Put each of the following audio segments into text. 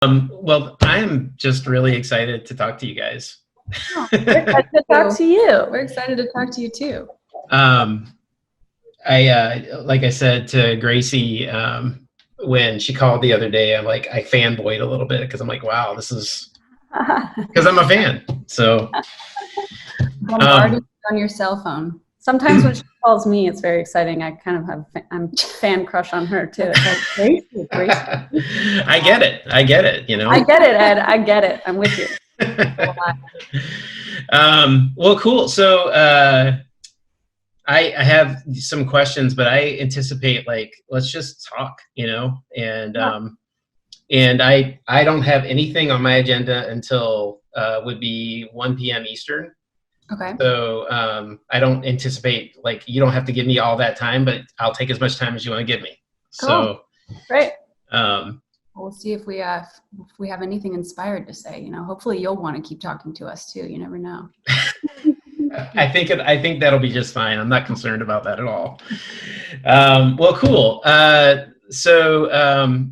Well, I'm just really excited to talk to you guys. Oh, we're excited to talk to you. We're excited to talk to you too. Like I said to Gracie, when she called the other day, I fanboyed a little bit because I'm like, wow, this is because I'm a fan. So Bombarded on your cell phone. Sometimes when she calls me, it's very exciting. I kind of I'm fan crush on her too. It's like, Gracie. I get it. You know. I get it, Ed. I get it. I'm with you. Well, cool. So I have some questions, but I anticipate let's just talk, and and I don't have anything on my agenda until would be 1 p.m. Eastern. Okay. So I don't anticipate you don't have to give me all that time, but I'll take as much time as you want to give me. Cool. So great. We'll see if we have anything inspired to say. Hopefully you'll want to keep talking to us too. You never know. I think that'll be just fine. I'm not concerned about that at all. Well, cool. So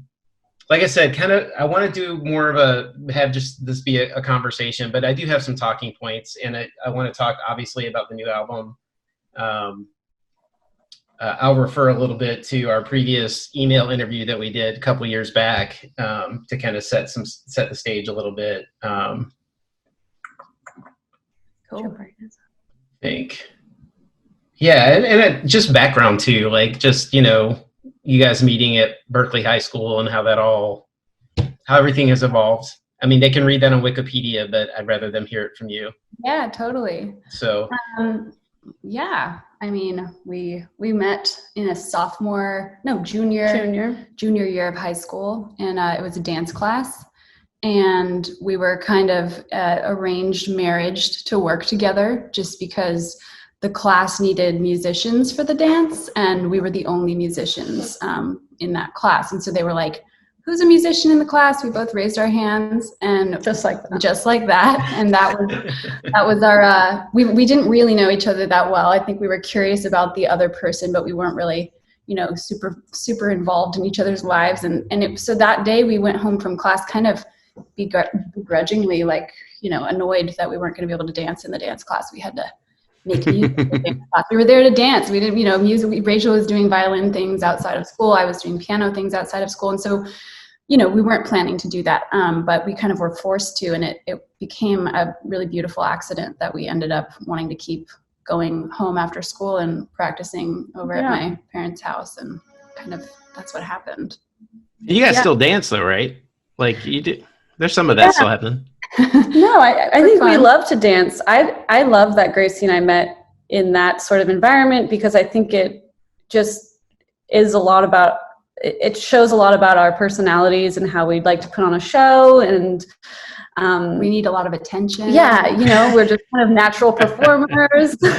like I said, I want to do more of have just this be a conversation, but I do have some talking points, and I want to talk obviously about the new album. I'll refer a little bit to our previous email interview that we did a couple years back to kind of set the stage a little bit. Cool. I think. Yeah, and just background too, you guys meeting at Berkeley High School and how everything has evolved. I mean, they can read that on Wikipedia, but I'd rather them hear it from you. Yeah, totally. So. Yeah, I mean, we met in a junior year of high school, and it was a dance class, and we were kind of arranged marriage to work together just because the class needed musicians for the dance, and we were the only musicians in that class. And so they were like, who's a musician in the class? We both raised our hands, and just like that. And that was our, we didn't really know each other that well. I think we were curious about the other person, but we weren't really, super involved in each other's lives. So that day we went home from class kind of begrudgingly, annoyed that we weren't going to be able to dance in the dance class. We had to make music. We were there to dance. We didn't, music. Rachel was doing violin things outside of school. I was doing piano things outside of school. And so, we weren't planning to do that, but we kind of were forced to, and it became a really beautiful accident that we ended up wanting to keep going home after school and practicing over at my parents' house, and kind of that's what happened. You guys still dance though, right? You do. There's some of that still happening. No, I think we love to dance. I love that Gracie and I met in that sort of environment, because I think it just is a lot about, it shows a lot about our personalities and how we'd like to put on a show, and we need a lot of attention. Yeah, we're just kind of natural performers. So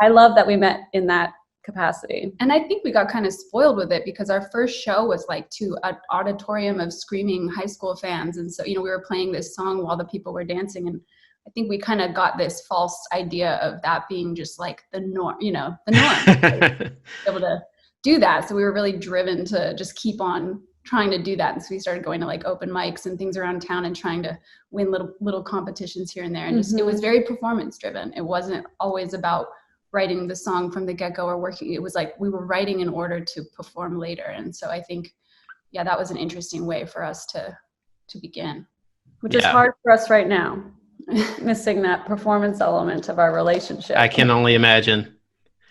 I love that we met in that capacity. And I think we got kind of spoiled with it, because our first show was to an auditorium of screaming high school fans. And so, we were playing this song while the people were dancing. And I think we kind of got this false idea of that being just the norm, the norm. Be able to do that. So we were really driven to just keep on trying to do that. And so we started going to open mics and things around town and trying to win little competitions here and there. And just, it was very performance driven. It wasn't always about writing the song from the get-go or working. It was we were writing in order to perform later. And so I think, that was an interesting way for us to begin. Which is hard for us right now, missing that performance element of our relationship. I can only imagine.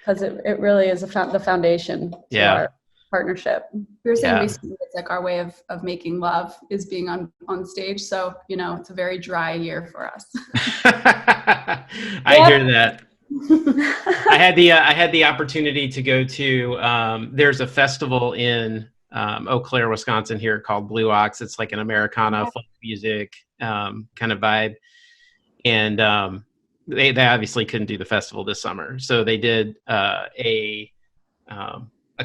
Because it really is the foundation to our partnership. We were saying recently it's our way of making love is being on stage. So, it's a very dry year for us. I hear that. I had the opportunity to go to there's a festival in Eau Claire, Wisconsin here called Blue Ox. It's like an Americana folk music kind of vibe, and they obviously couldn't do the festival this summer, so they did a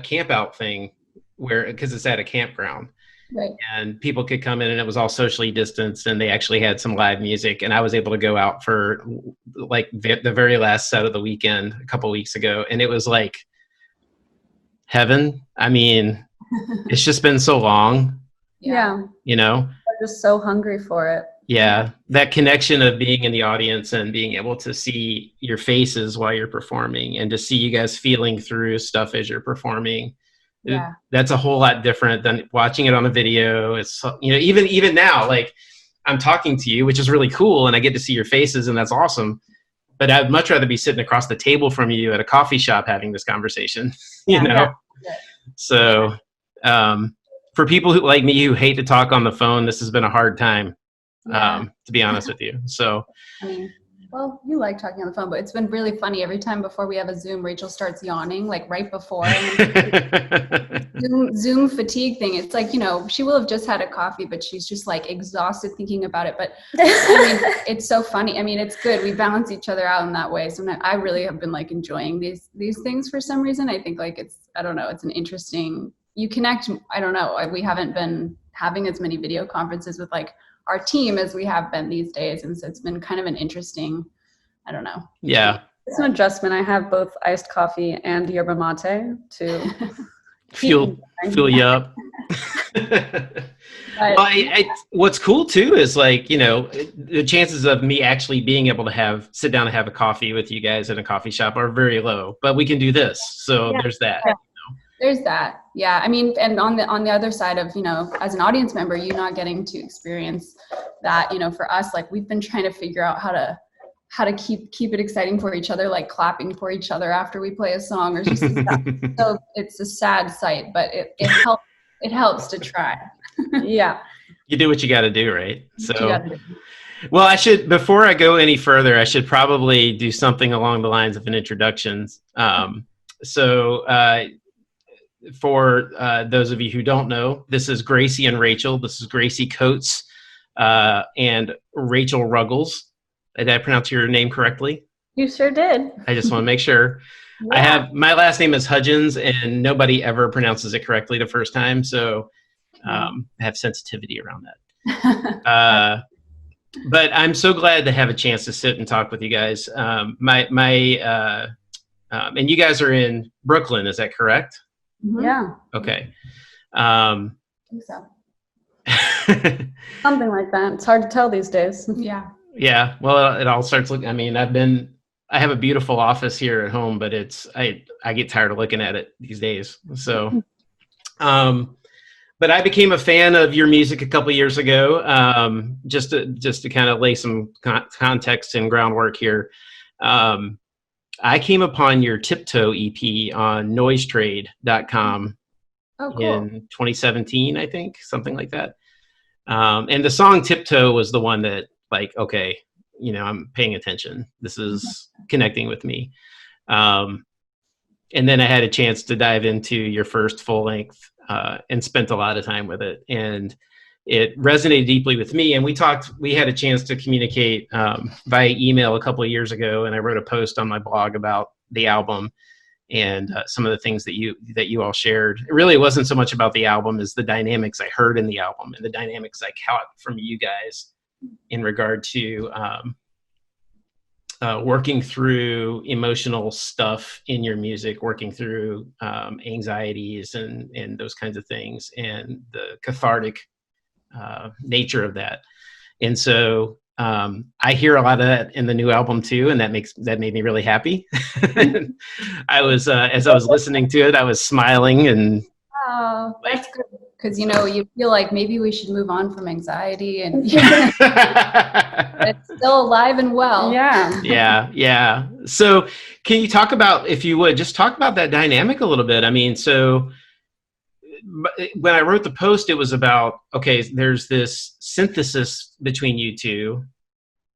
camp out thing because it's at a campground. Right. And people could come in, and it was all socially distanced, and they actually had some live music, and I was able to go out for the very last set of the weekend a couple weeks ago, and it was heaven. I mean, it's just been so long Yeah. You know? I'm just so hungry for it. Yeah, that connection of being in the audience and being able to see your faces while you're performing and to see you guys feeling through stuff as you're performing. Yeah. That's a whole lot different than watching it on a video. It's, you know, even now, like I'm talking to you, which is really cool, and I get to see your faces, and that's awesome. But I'd much rather be sitting across the table from you at a coffee shop having this conversation, you know? Yeah. So for people who like me who hate to talk on the phone, this has been a hard time. To be honest with you. So, I mean, well, you like talking on the phone, but it's been really funny. Every time before we have a Zoom, Rachel starts yawning, like right before. Zoom fatigue thing. It's like, you know, she will have just had a coffee, but she's just like exhausted thinking about it. But I mean, it's so funny. I mean, it's good. We balance each other out in that way. Sometimes I really have been like enjoying these things for some reason. I think like I don't know, it's an interesting, you connect. I don't know. We haven't been having as many video conferences with like our team as we have been these days. And so it's been kind of an interesting, I don't know. Yeah. It's an adjustment. I have both iced coffee and yerba mate to fuel you up. Well, what's cool too is like, you know, the chances of me actually being able to sit down and have a coffee with you guys in a coffee shop are very low, but we can do this. So there's that. Yeah. There's that. Yeah. I mean, and on the other side of, you know, as an audience member, you not getting to experience that, you know, for us, like we've been trying to figure out how to keep it exciting for each other, like clapping for each other after we play a song or just so it's a sad sight, but it helps to try. Yeah. You do what you got to do, right? So, well, before I go any further, I should probably do something along the lines of an introduction. For those of you who don't know, this is Gracie and Rachel. This is Gracie Coates and Rachel Ruggles. Did I pronounce your name correctly? You sure did. I just want to make sure. Yeah. My last name is Hudgens, and nobody ever pronounces it correctly the first time, so I have sensitivity around that. But I'm so glad to have a chance to sit and talk with you guys. And you guys are in Brooklyn, is that correct? Yeah. Okay. I think so. Something like that. It's hard to tell these days. Yeah. Yeah. Well, it all starts looking, I mean, I have a beautiful office here at home, but I get tired of looking at it these days. So, but I became a fan of your music a couple of years ago. Just to kind of lay some context and groundwork here. I came upon your Tiptoe EP on noisetrade.com in 2017, I think, something like that. And the song Tiptoe was the one that, like, okay, you know, I'm paying attention. This is connecting with me. And then I had a chance to dive into your first full length and spent a lot of time with it. And it resonated deeply with me. And we had a chance to communicate via email a couple of years ago. And I wrote a post on my blog about the album and some of the things that you all shared. It really wasn't so much about the album as the dynamics I heard in the album and the dynamics I caught from you guys in regard to working through emotional stuff in your music, working through anxieties and those kinds of things, and the cathartic nature of that. And so I hear a lot of that in the new album too, and that made me really happy. I was as I was listening to it, I was smiling and that's good, because you know, you feel like maybe we should move on from anxiety, and it's still alive and well. Yeah. So can you talk about, if you would, just talk about that dynamic a little bit? I mean, so when I wrote the post, it was about, okay, there's this synthesis between you two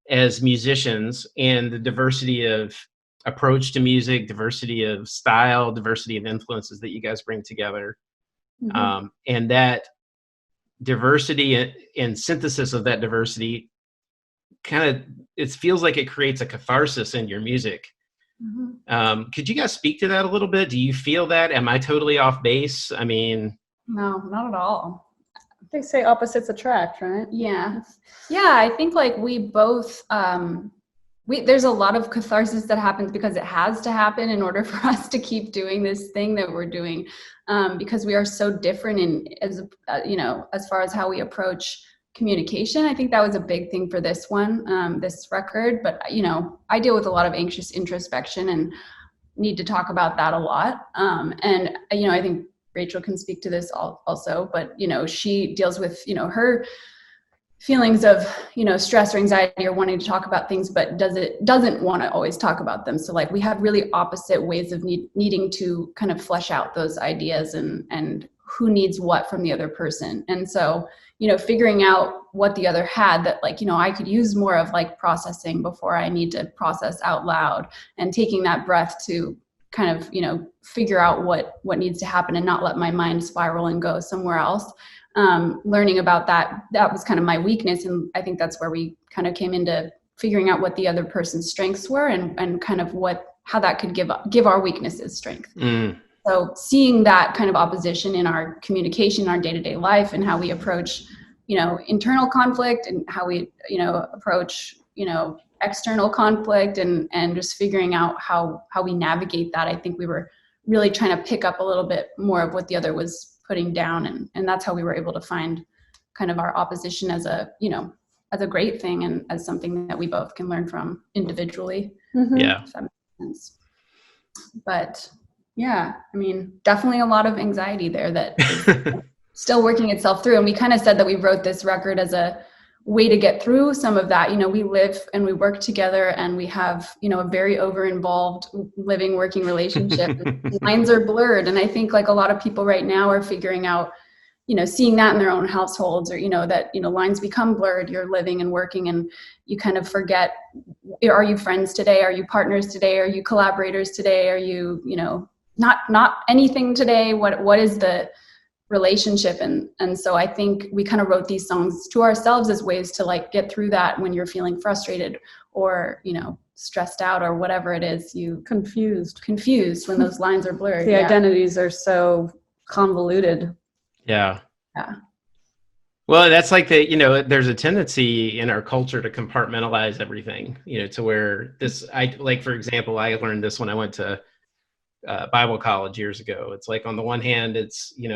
as musicians and the diversity of approach to music, diversity of style, diversity of influences that you guys bring together. Mm-hmm. And that diversity and synthesis of that diversity it feels like it creates a catharsis in your music. Mm-hmm. Could you guys speak to that a little bit? Do you feel that? Am I totally off base? I mean, no, not at all. They say opposites attract, right? Yeah. I think like we both there's a lot of catharsis that happens because it has to happen in order for us to keep doing this thing that we're doing, because we are so different as far as how we approach communication. I think that was a big thing for this one, this record. But I deal with a lot of anxious introspection and need to talk about that a lot. And I think Rachel can speak to this also. But she deals with her feelings of stress or anxiety or wanting to talk about things, but doesn't want to always talk about them. So like we have really opposite ways of needing to kind of flesh out those ideas and who needs what from the other person. And so figuring out what the other had that I could use more of like processing before I need to process out loud, and taking that breath to kind of figure out what needs to happen and not let my mind spiral and go somewhere else. Learning about that was kind of my weakness. And I think that's where we kind of came into figuring out what the other person's strengths were and kind of how that could give our weaknesses strength. So seeing that kind of opposition in our communication, our day-to-day life, and how we approach, internal conflict, and how we, approach, external conflict, and just figuring out how we navigate that. I think we were really trying to pick up a little bit more of what the other was putting down, and that's how we were able to find kind of our opposition as a great thing and as something that we both can learn from individually. Yeah. If that makes sense. But yeah, I mean, definitely a lot of anxiety there that is still working itself through. And we kind of said that we wrote this record as a way to get through some of that. We live and we work together, and we have, a very over-involved living, working relationship. Lines are blurred. And I think like a lot of people right now are figuring out, seeing that in their own households, or, that, lines become blurred. You're living and working, and you kind of forget, are you friends today? Are you partners today? Are you collaborators today? Are you, not anything today? What is the relationship? And so I think we kind of wrote these songs to ourselves as ways to like get through that when you're feeling frustrated or, stressed out or whatever it is, you confused when those lines are blurred. The identities are so convoluted. Yeah. Well, that's like there's a tendency in our culture to compartmentalize everything, to where for example, I learned this when I went to Bible college years ago. It's like, on the one hand, it's, you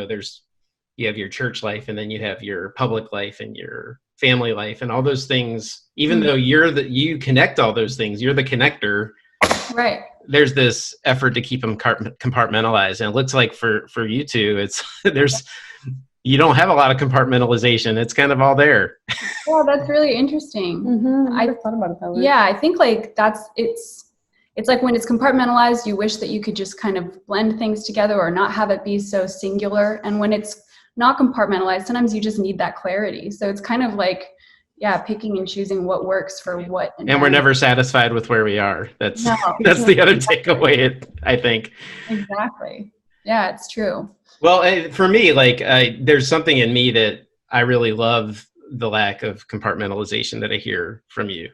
have your church life, and then you have your public life and your family life, and all those things, even though you connect all those things, you're the connector. Right. There's this effort to keep them compartmentalized. And it looks like for you two, you don't have a lot of compartmentalization. It's kind of all there. Yeah, that's really interesting. Mm-hmm. I never thought about it that way. Yeah, I think like it's like when it's compartmentalized, you wish that you could just kind of blend things together or not have it be so singular. And when it's not compartmentalized, sometimes you just need that clarity. So it's kind of like, picking and choosing what works for what. And we're never satisfied with where we are. That's the other takeaway, I think. Exactly. Yeah, it's true. Well, for me, there's something in me that I really love the lack of compartmentalization that I hear from you.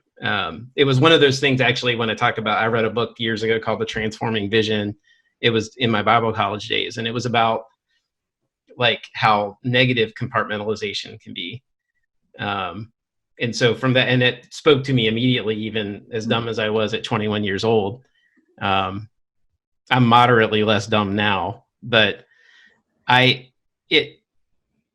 It was one of those things, actually, when I read a book years ago called The Transforming Vision. It was in my Bible college days, and it was about like how negative compartmentalization can be. And so from that, and it spoke to me immediately, even as dumb as I was at 21 years old. I'm moderately less dumb now, but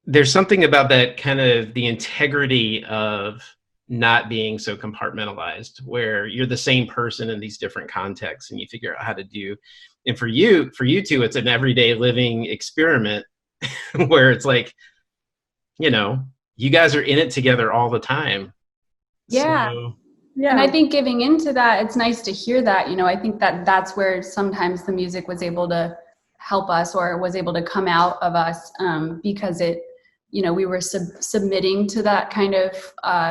there's something about that kind of the integrity of not being so compartmentalized, where you're the same person in these different contexts and you figure out how to do. And for you two, it's an everyday living experiment where it's like, you guys are in it together all the time. Yeah. So, Yeah. And I think giving into that, it's nice to hear that, I think that's where sometimes the music was able to help us, or was able to come out of us, because it, we were submitting to that kind of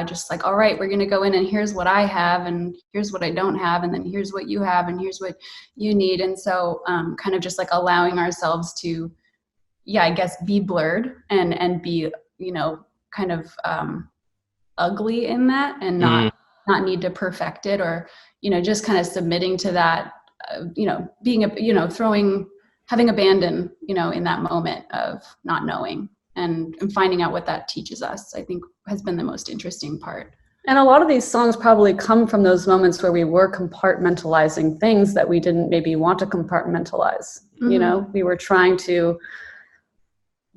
just like, all right, we're going to go in and here's what I have and here's what I don't have. And then here's what you have and here's what you need. And so kind of just like allowing ourselves to, I guess, be blurred and be, kind of ugly in that, and not need to perfect it, or, just kind of submitting to that, being having abandon, in that moment of not knowing and finding out what that teaches us, I think has been the most interesting part. And a lot of these songs probably come from those moments where we were compartmentalizing things that we didn't maybe want to compartmentalize. We were trying to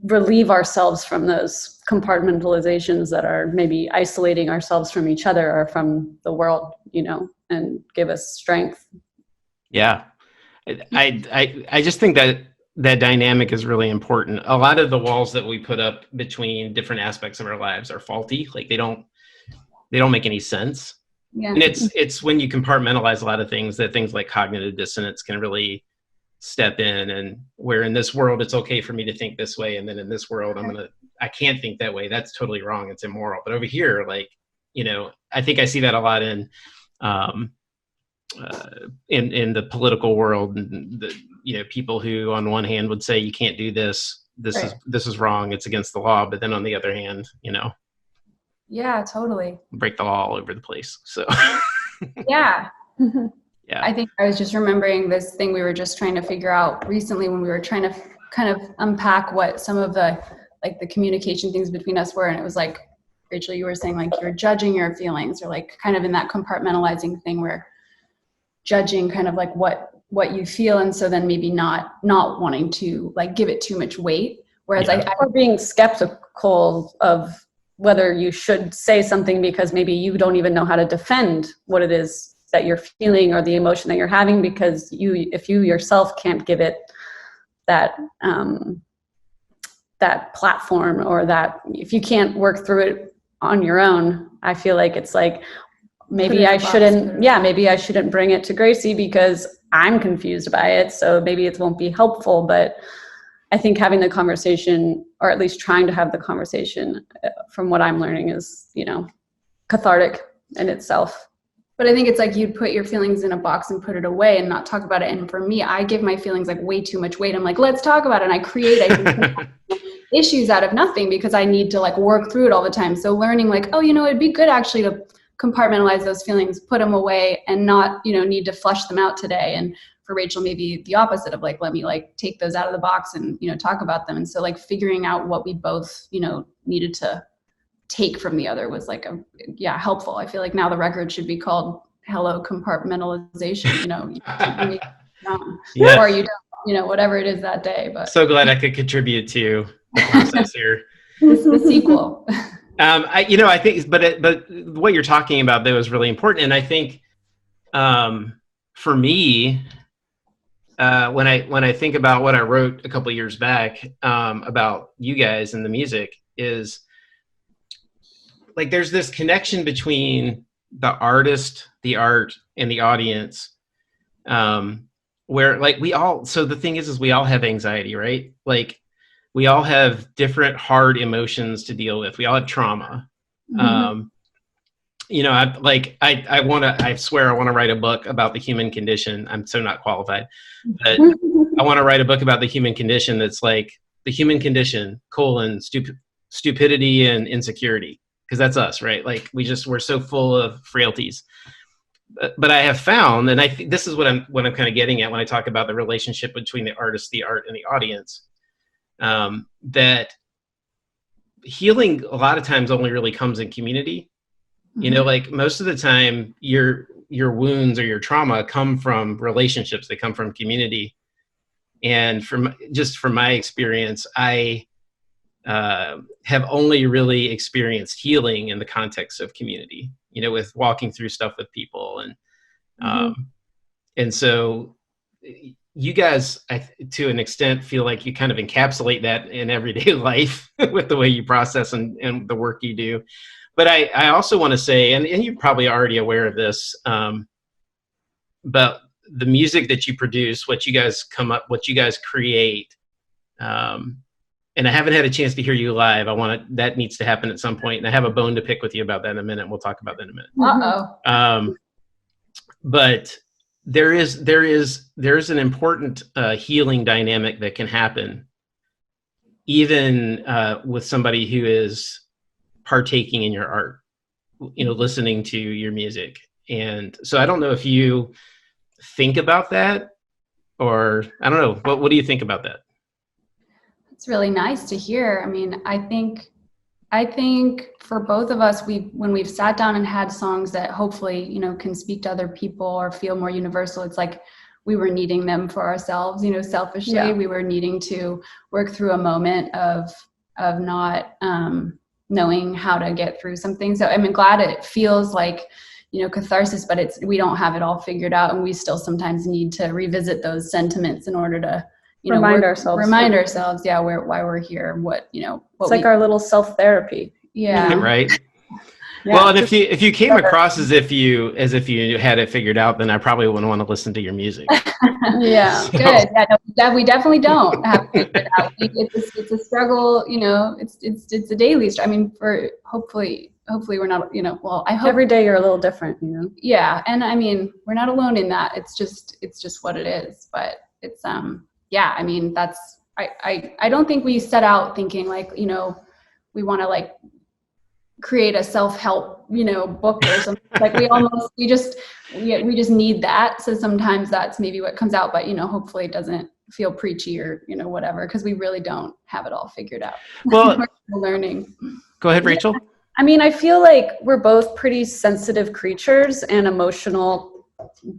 relieve ourselves from those compartmentalizations that are maybe isolating ourselves from each other or from the world, and give us strength. Yeah. I just think that dynamic is really important. A lot of the walls that we put up between different aspects of our lives are faulty. Like they don't make any sense. Yeah. And it's when you compartmentalize a lot of things that things like cognitive dissonance can really step in, and where in this world it's okay for me to think this way, and then in this world I can't think that way. That's totally wrong. It's immoral. But over here, like, I think I see that a lot in the political world, and the people who on one hand would say you can't do this is wrong, it's against the law, but then on the other hand, yeah, totally break the law all over the place. So yeah. Yeah. I think I was just remembering this thing we were just trying to figure out recently when we were trying to kind of unpack what some of the communication things between us were. And it was like, Rachel, you were saying like you're judging your feelings, or like kind of in that compartmentalizing thing where judging kind of like what you feel. And so then maybe not wanting to like give it too much weight. Whereas or being skeptical of whether you should say something because maybe you don't even know how to defend what it is that you're feeling or the emotion that you're having, because if you yourself can't give it that platform, or that if you can't work through it on your own, I feel like it's like maybe I shouldn't bring it to Gracie because I'm confused by it, so maybe it won't be helpful. But I think having the conversation, or at least trying to have the conversation, from what I'm learning, is cathartic in itself. But I think it's like you'd put your feelings in a box and put it away and not talk about it. And for me, I give my feelings like way too much weight. I'm like, let's talk about it. And I create issues out of nothing because I need to like work through it all the time. So learning like, it'd be good actually to compartmentalize those feelings, put them away, and not, need to flush them out today. And for Rachel, maybe the opposite of like, let me like take those out of the box and, talk about them. And so like figuring out what we both, needed to take from the other was like helpful. I feel like now the record should be called Hello Compartmentalization, Yes. Or you don't, whatever it is that day. But so glad I could contribute to the process here. It's the sequel. I think, but what you're talking about though is really important. And I think for me, when I think about what I wrote a couple of years back about you guys and the music, is like there's this connection between the artist, the art, and the audience, where like so the thing is we all have anxiety, right? Like we all have different hard emotions to deal with. We all have trauma. Mm-hmm. I swear I want to write a book about the human condition. I'm so not qualified, but I want to write a book about the human condition that's like the human condition, stupidity and insecurity. Because that's us, right? Like we're so full of frailties. But I have found, and I think this is what I'm kind of getting at when I talk about the relationship between the artist, the art, and the audience, that healing a lot of times only really comes in community. Mm-hmm. Like most of the time, your wounds or your trauma come from relationships. They come from community. And from my experience, I have only really experienced healing in the context of community, with walking through stuff with people. And so you guys, to an extent, feel like you kind of encapsulate that in everyday life with the way you process and the work you do. But I also want to say, and you're probably already aware of this, but the music that you produce, what you guys create, and I haven't had a chance to hear you live. That needs to happen at some point. And I have a bone to pick with you about that in a minute. We'll talk about that in a minute. Uh-oh. But there is an important healing dynamic that can happen even with somebody who is partaking in your art, listening to your music. And so I don't know if you think about that, or I don't know. What do you think about that? It's really nice to hear. I mean, I think I think for both of us, when we've sat down and had songs that hopefully, you know, can speak to other people or feel more universal, it's like we were needing them for ourselves, you know, selfishly. Yeah. We were needing to work through a moment of not knowing how to get through something. So I'm glad it feels like, you know, catharsis, but we don't have it all figured out, and we still sometimes need to revisit those sentiments in order to, you know, remind ourselves, yeah, why we're here, what, you know, what it's like our little self-therapy. Yeah. Right. Yeah, well, and if you came across as if you had it figured out, then I probably wouldn't want to listen to your music. Yeah. So. Good. Yeah, we definitely don't have to figure it out. It's a struggle, you know, it's a daily struggle. I mean, for hopefully we're not, you know, well, I hope every day you're a little different, you know? Yeah. And I mean, we're not alone in that. It's just what it is, but it's, yeah, I mean, I don't think we set out thinking like, you know, we want to like create a self-help, you know, book or something. Like we just need that. So sometimes that's maybe what comes out, but, you know, hopefully it doesn't feel preachy or, you know, whatever, because we really don't have it all figured out. Well, we're still learning. Go ahead, Rachel. Yeah. I mean, I feel like we're both pretty sensitive creatures and emotional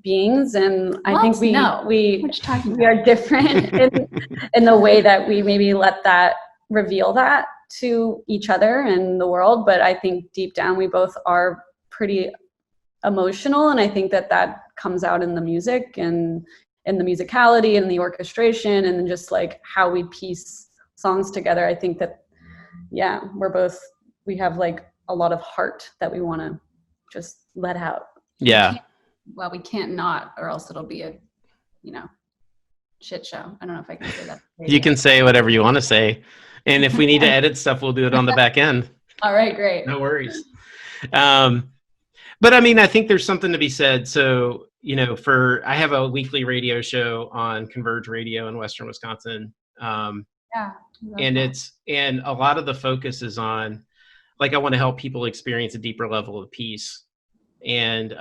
beings, and I think we are different in the way that we maybe let that reveal that to each other and the world. But I think deep down we both are pretty emotional, and I think that comes out in the music and in the musicality and the orchestration and just like how we piece songs together. I think that, yeah, we have like a lot of heart that we want to just let out. Yeah. We can't not, or else it'll be a, you know, shit show. I don't know if I can say that. You can say whatever you want to say. And if we need to edit stuff, we'll do it on the back end. All right, great. No worries. But I mean, I think there's something to be said. So, you know, I have a weekly radio show on Converge Radio in Western Wisconsin. Yeah. And a lot of the focus is on, like, I want to help people experience a deeper level of peace, and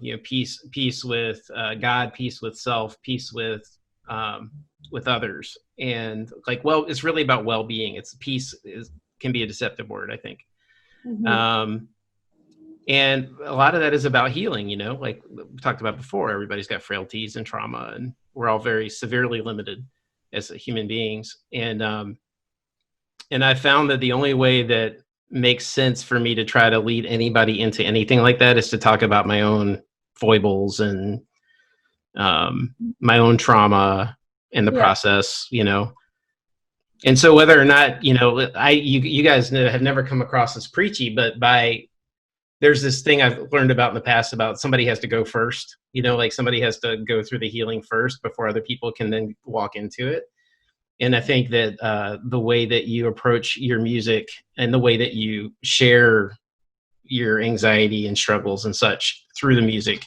you know, peace with God, peace with self, peace with others, and like, well, it's really about well-being. It's peace can be a deceptive word, I think. Mm-hmm. And a lot of that is about healing. You know, like we talked about before, everybody's got frailties and trauma, and we're all very severely limited as human beings. And I found that the only way that makes sense for me to try to lead anybody into anything like that is to talk about my own foibles and my own trauma in the process, you know. And so whether or not, you know, you guys have never come across as preachy, but there's this thing I've learned about in the past about somebody has to go first, you know, like somebody has to go through the healing first before other people can then walk into it. And I think that the way that you approach your music and the way that you share your anxiety and struggles and such through the music,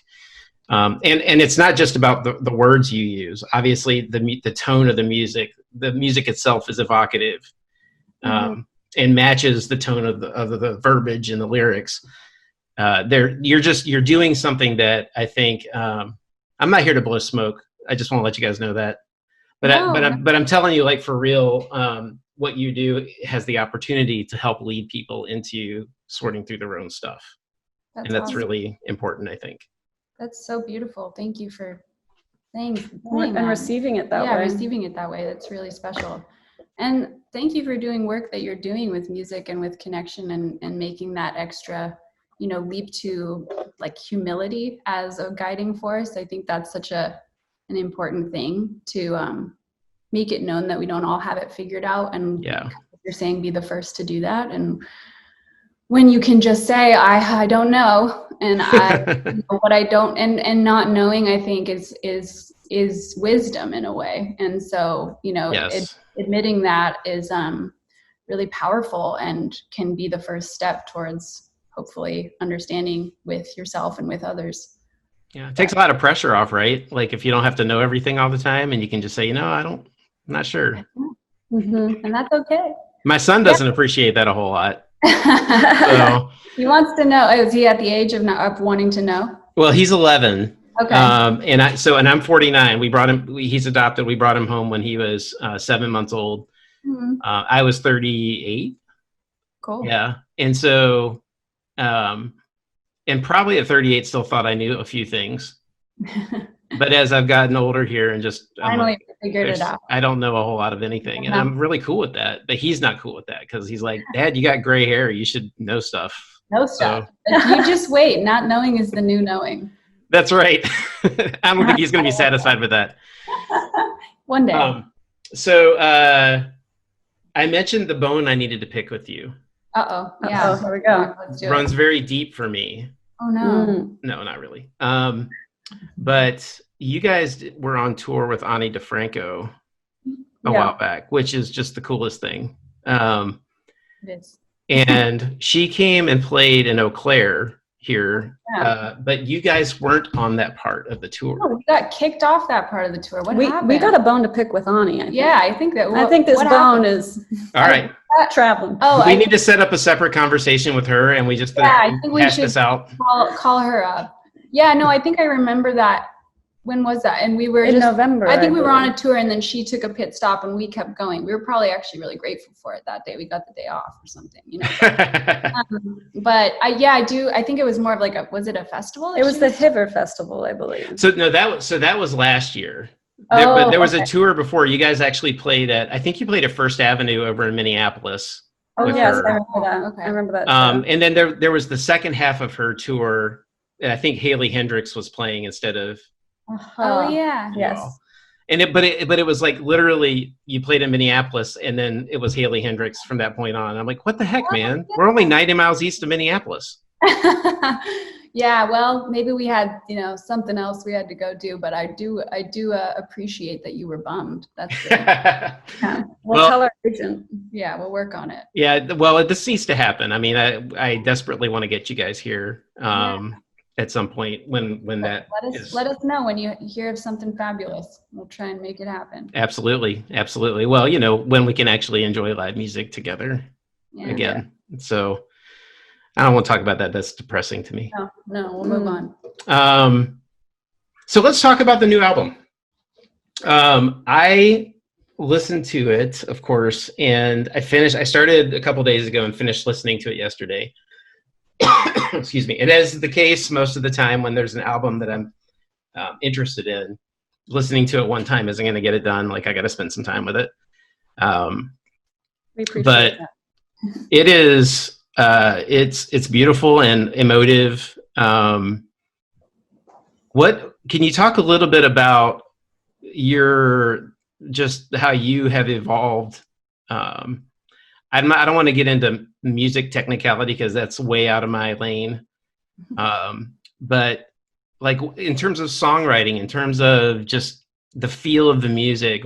and it's not just about the words you use. Obviously, the tone of the music itself is evocative, and matches the tone of the verbiage and the lyrics. You're doing something that I think, I'm not here to blow smoke. I just want to let you guys know that. But I'm telling you, like, for real, what you do has the opportunity to help lead people into sorting through their own stuff. That's awesome. Really important, I think. That's so beautiful. Thank you for saying and receiving it that way. Yeah, receiving it that way. That's really special. And thank you for doing work that you're doing with music and with connection and making that extra, you know, leap to like humility as a guiding force. I think that's such an important thing to make it known that we don't all have it figured out. And you're saying be the first to do that. And when you can just say, I don't know, and you know, what I don't, and not knowing, I think is wisdom in a way. And so, you know, admitting that is really powerful and can be the first step towards hopefully understanding with yourself and with others. Yeah, it takes a lot of pressure off, right? Like if you don't have to know everything all the time, and you can just say, you know, I'm not sure. Mm-hmm. And that's okay. My son doesn't appreciate that a whole lot. So, he wants to know. Is he at the age of wanting to know? Well, he's 11. Okay. And I'm 49. He's adopted. We brought him home when he was 7 months old. Mm-hmm. I was 38. Cool. Yeah. And so, and probably at 38 still thought I knew a few things. But as I've gotten older here and just Finally figured it out. I don't know a whole lot of anything. And I'm really cool with that. But he's not cool with that because he's like, Dad, you got gray hair. You should know stuff. No stuff. So, you just wait. Not knowing is the new knowing. That's right. I don't think he's going to be satisfied with that. One day. So I mentioned the bone I needed to pick with you. Uh-oh. Yeah. Here we go. Let's do Runs it. very deep for me. Oh, no. No, not really. But you guys were on tour with Ani DeFranco a while back, which is just the coolest thing. It is. And she came and played in Eau Claire here, but you guys weren't on that part of the tour. Oh, we got kicked off that part of the tour. What happened? We got a bone to pick with Ani. I think that. I think this bone is all right. Traveling. Oh, we need to set up a separate conversation with her, and we just I think we hash should this out. Call her up. Yeah, no, I think I remember that. When was that? And we were in November. I think we were on a tour, and then she took a pit stop, and we kept going. We were probably actually really grateful for it that day. We got the day off or something, you know. But I do. I think it was more of like was it a festival? It was the Hiver Festival, I believe. So no, that was last year. But there was a tour before. You guys actually played at. I think you played at First Avenue over in Minneapolis. Oh yes, her. I remember that. Okay. I remember that. And then there was the second half of her tour. I think Haley Hendricks was playing instead of. Oh yeah. Yes. And but it was like literally you played in Minneapolis and then it was Haley Hendricks from that point on. I'm like, what the heck, man? We're only 90 miles east of Minneapolis. Yeah, well, maybe we had, something else we had to go do, but I do appreciate that you were bummed. That's good. Yeah. We'll tell our agent. Yeah, we'll work on it. Yeah, well, this needs to happen. I mean, I desperately want to get you guys here at some point when that let us know when you hear of something fabulous. We'll try and make it happen. Absolutely. Well, when we can actually enjoy live music together again. Yeah. So I don't want to talk about that. That's depressing to me. No, we'll move on. So let's talk about the new album. I listened to it, of course, and I started a couple days ago and finished listening to it yesterday. Excuse me. And as is the case most of the time when there's an album that I'm interested in, listening to it one time isn't going to get it done. Like I got to spend some time with it. We appreciate that. It is. It's beautiful and emotive. What can you talk a little bit about just how you have evolved? I don't want to get into music technicality because that's way out of my lane. But like in terms of songwriting, in terms of just the feel of the music,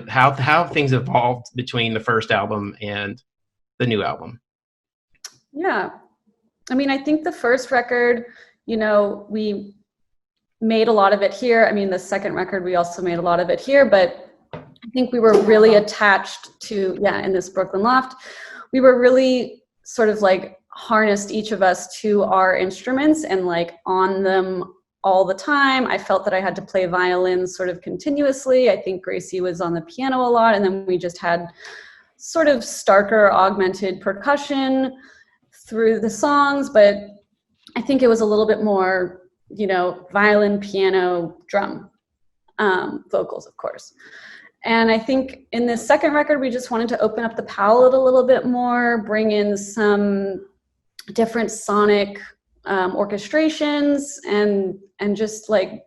how have things evolved between the first album and the new album? Yeah. I mean, I think the first record, we made a lot of it here. I mean, the second record, we also made a lot of it here, but I think we were really attached to, in this Brooklyn loft, we were really sort of like harnessed each of us to our instruments and like on them all the time. I felt that I had to play violin sort of continuously. I think Gracie was on the piano a lot. And then we just had sort of starker augmented percussion through the songs, but I think it was a little bit more, violin, piano, drum, vocals, of course. And I think in this second record, we just wanted to open up the palette a little bit more, bring in some different sonic orchestrations and just like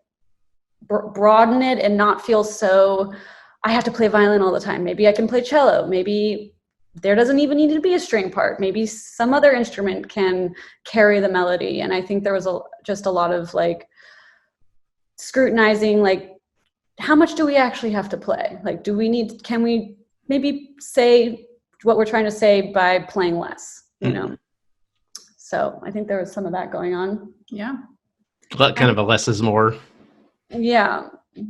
broaden it and not feel so, I have to play violin all the time. Maybe I can play cello. Maybe there doesn't even need to be a string part. Maybe some other instrument can carry the melody. And I think there was just a lot of like scrutinizing, like, how much do we actually have to play? Like, can we maybe say what we're trying to say by playing less, So I think there was some of that going on. Yeah. Kind of a less is more. Yeah.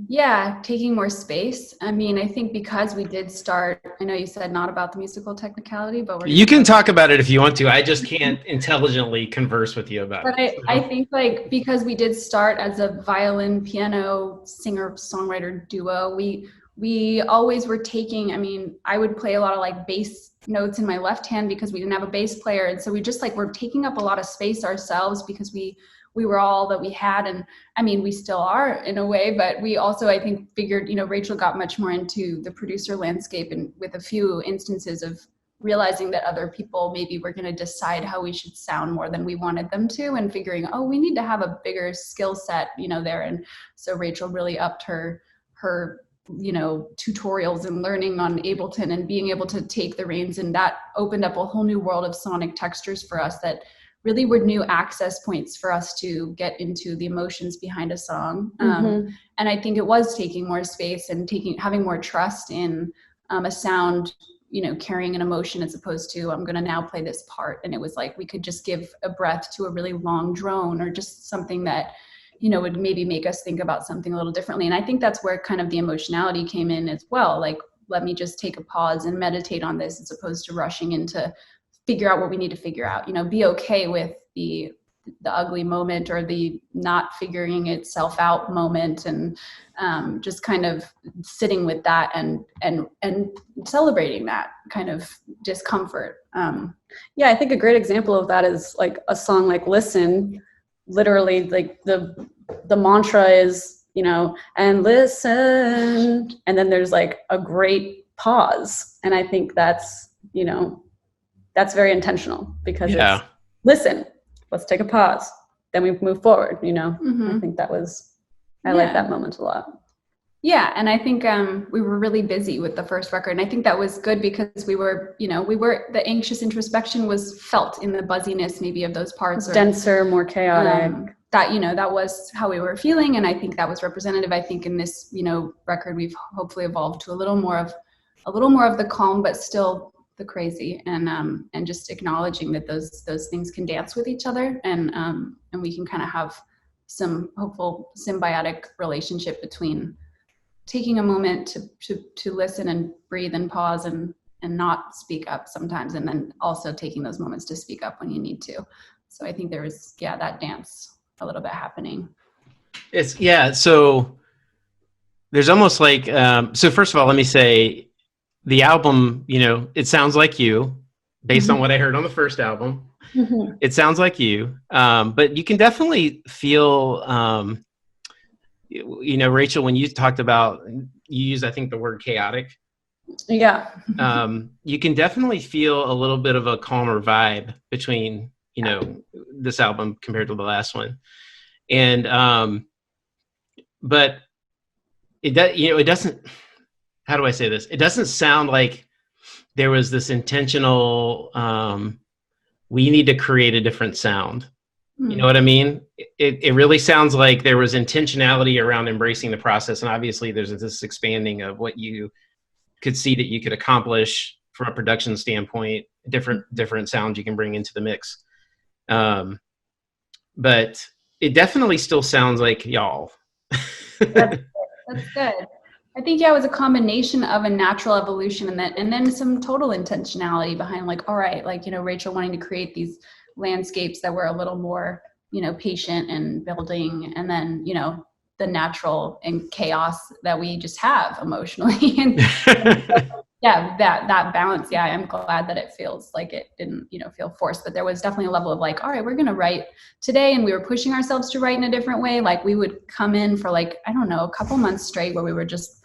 Yeah, taking more space. I mean, I think because we did start, I know you said not about the musical technicality, but you can talk about it if you want to. I just can't intelligently converse with you about it. But I think like because we did start as a violin, piano, singer, songwriter duo, we we always were taking, I mean, I would play a lot of like bass notes in my left hand because we didn't have a bass player. And so we just like, we're taking up a lot of space ourselves because we were all that we had. And I mean, we still are in a way, but we also, I think, figured, you know, Rachel got much more into the producer landscape, and with a few instances of realizing that other people maybe were going to decide how we should sound more than we wanted them to, and figuring, oh, we need to have a bigger skill set, you know, there. And so Rachel really upped her you know, tutorials and learning on Ableton and being able to take the reins, and that opened up a whole new world of sonic textures for us that really were new access points for us to get into the emotions behind a song. And I think it was taking more space and having more trust in a sound, you know, carrying an emotion, as opposed to, I'm going to now play this part. And it was like, we could just give a breath to a really long drone, or just something that, you know, would maybe make us think about something a little differently. And I think that's where kind of the emotionality came in as well. Like, let me just take a pause and meditate on this, as opposed to rushing into figure out what we need to figure out, you know, be okay with the ugly moment, or the not figuring itself out moment, and just kind of sitting with that and celebrating that kind of discomfort. Yeah, I think a great example of that is like a song like Listen. Literally, like the mantra is, you know, and listen, and then there's like a great pause. And I think that's, you know, that's very intentional, because it's listen, let's take a pause, then we move forward, you know. I think that was, I like that moment a lot. Yeah, and I think we were really busy with the first record, and I think that was good, because we were, you know, the anxious introspection was felt in the buzziness maybe of those parts, or denser, more chaotic. That, you know, that was how we were feeling, and I think that was representative. I think in this, you know, record, we've hopefully evolved to a little more of the calm, but still the crazy, and just acknowledging that those things can dance with each other, and we can kind of have some hopeful symbiotic relationship between taking a moment to listen and breathe and pause and not speak up sometimes, and then also taking those moments to speak up when you need to. So I think there was, that dance a little bit happening. So there's almost like, so first of all, let me say the album, you know, it sounds like you, based on what I heard on the first album. It sounds like you, but you can definitely feel, you know, Rachel, when you talked about, you used, I think, the word chaotic. Yeah. You can definitely feel a little bit of a calmer vibe between, you know, this album compared to the last one. And, but it does, you know, it doesn't, how do I say this? It doesn't sound like there was this intentional, we need to create a different sound. You know what I mean? It really sounds like there was intentionality around embracing the process. And obviously there's this expanding of what you could see that you could accomplish from a production standpoint, different sounds you can bring into the mix. But it definitely still sounds like y'all. That's good. I think, it was a combination of a natural evolution and then some total intentionality behind, like, all right, like, you know, Rachel wanting to create these landscapes that were a little more, you know, patient and building, and then, you know, the natural and chaos that we just have emotionally. And that balance. I'm glad that it feels like it didn't, you know, feel forced, but there was definitely a level of like, all right, we're going to write today. And we were pushing ourselves to write in a different way. Like, we would come in for like, I don't know, a couple months straight where we were just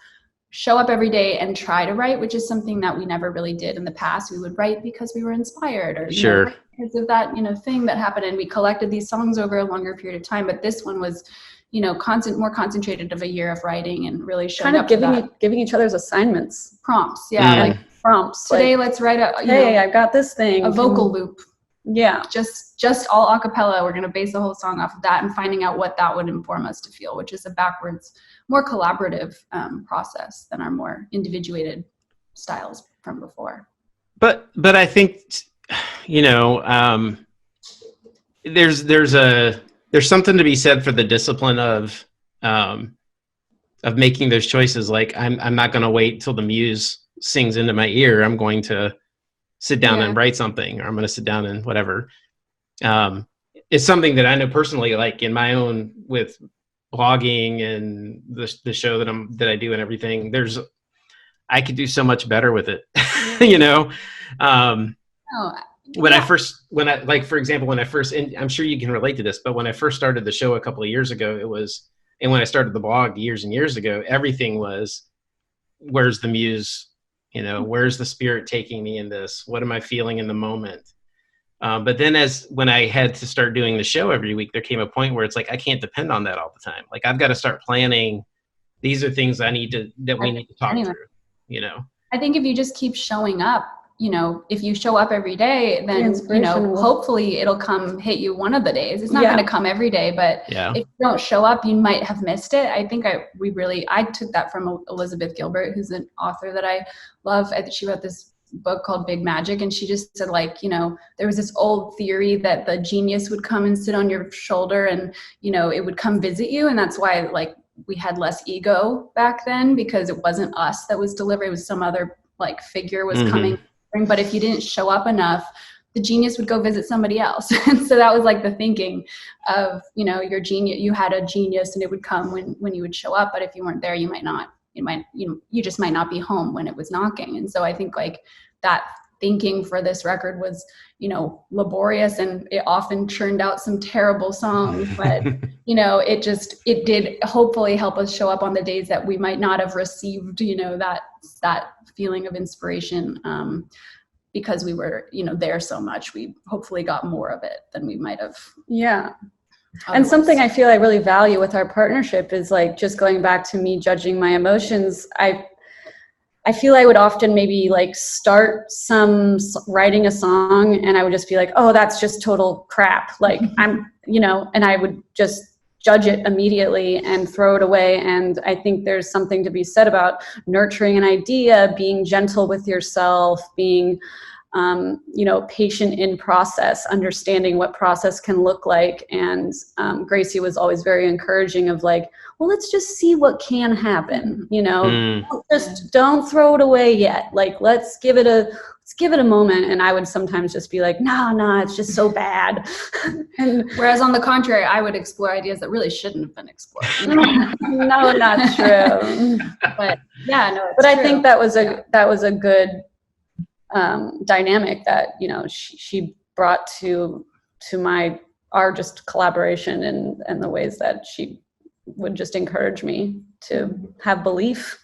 show up every day and try to write, which is something that we never really did in the past. We would write because we were inspired, or sure, because of that, you know, thing that happened, and we collected these songs over a longer period of time. But this one was, you know, more concentrated of a year of writing, and really showing kind of giving each other's assignments, prompts. Like prompts. Today, like, let's write I've got this thing, a vocal loop. Yeah, just all a cappella. We're going to base the whole song off of that, and finding out what that would inform us to feel, which is a backwards, more collaborative process than our more individuated styles from before. But I think, you know, there's something to be said for the discipline of making those choices. Like, I'm not going to wait till the muse sings into my ear. I'm going to sit down and write something, or I'm going to sit down and whatever. It's something that I know personally, like in my own, with blogging and the show that I do and everything, there's I could do so much better with it. You know, Oh, when yeah. for example, and I'm sure you can relate to this, but when I first started the show a couple of years ago, and when I started the blog years and years ago, everything was, where's the muse? You know, where's the spirit taking me in this? What am I feeling in the moment? But then when I had to start doing the show every week, there came a point where it's like, I can't depend on that all the time. Like, I've got to start planning. These are things that we need to talk through, you know? I think if you just keep showing up, you know, if you show up every day, then, you know, hopefully it'll come hit you one of the days. It's not going to come every day, but if you don't show up, you might have missed it. I think I took that from Elizabeth Gilbert, who's an author that I love. I think she wrote this book called Big Magic, and she just said, like, you know, there was this old theory that the genius would come and sit on your shoulder and, you know, it would come visit you. And that's why, like, we had less ego back then, because it wasn't us that was delivering, it was some other like figure was coming. But if you didn't show up enough, the genius would go visit somebody else. And so that was like the thinking of, you know, your genius, you had a genius and it would come when you would show up. But if you weren't there, you just might not be home when it was knocking. And so I think like that thinking for this record was, you know, laborious, and it often churned out some terrible songs, but you know, it did hopefully help us show up on the days that we might not have received, you know, that feeling of inspiration, because we were, you know, there so much. We hopefully got more of it than we might have. Yeah. And something I feel I really value with our partnership is like, just going back to me judging my emotions. I feel I would often maybe like start writing a song and I would just be like, oh, that's just total crap. Like I'm, you know, and I would just judge it immediately and throw it away. And I think there's something to be said about nurturing an idea, being gentle with yourself, being, you know, patient in process, understanding what process can look like. And Gracie was always very encouraging of like, well, let's just see what can happen. You know, don't throw it away yet. Like, let's give it a moment. And I would sometimes just be like, no, it's just so bad. And whereas on the contrary, I would explore ideas that really shouldn't have been explored. No, not true. But yeah, no. But I think that was a good dynamic that, you know, she brought to our just collaboration and the ways that she would just encourage me to have belief.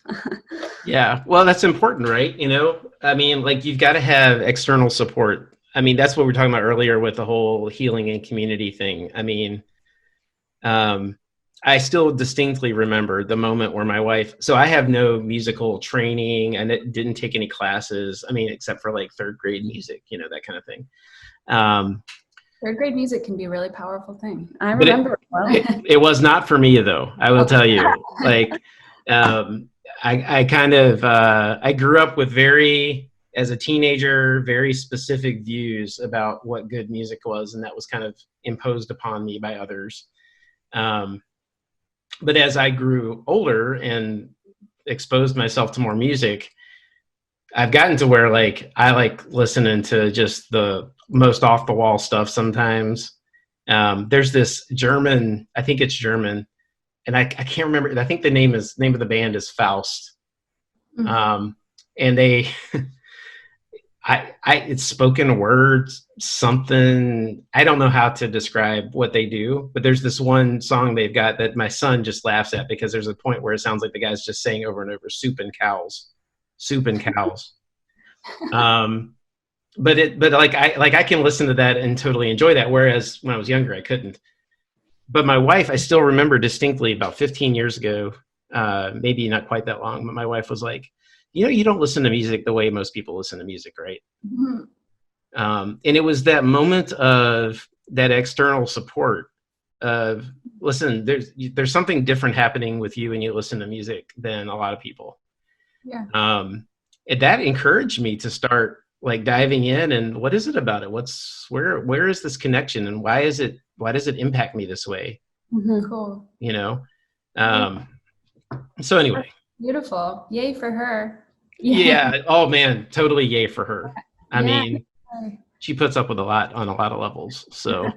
Yeah. Well, that's important, right? You know, I mean, like, you've got to have external support. I mean, that's what we were talking about earlier with the whole healing and community thing. I mean, I still distinctly remember the moment where my wife, so I have no musical training and it didn't take any classes. I mean, except for like third grade music, you know, that kind of thing. Third grade music can be a really powerful thing. I remember it was not for me though. I will tell you, like, I kind of, I grew up with as a teenager, very specific views about what good music was. And that was kind of imposed upon me by others. But as I grew older and exposed myself to more music, I've gotten to where like I like listening to just the most off the wall stuff sometimes. There's this German, I think it's German, and I can't remember. I think the name of the band is Faust. And they it's spoken words, something, I don't know how to describe what they do, but there's this one song they've got that my son just laughs at, because there's a point where it sounds like the guy's just saying over and over, soup and cows. But I can listen to that and totally enjoy that. Whereas when I was younger, I couldn't. But my wife, I still remember distinctly about 15 years ago, maybe not quite that long, but my wife was like, you know, you don't listen to music the way most people listen to music, right? Mm-hmm. And it was that moment of that external support of, listen, there's something different happening with you when you listen to music than a lot of people. Yeah. And that encouraged me to start like diving in and what is it about it? Where is this connection and why does it impact me this way? Mm-hmm. Cool. You know? So anyway. Beautiful. Yay for her. Yeah. Oh man, totally yay for her. I mean, she puts up with a lot on a lot of levels. So,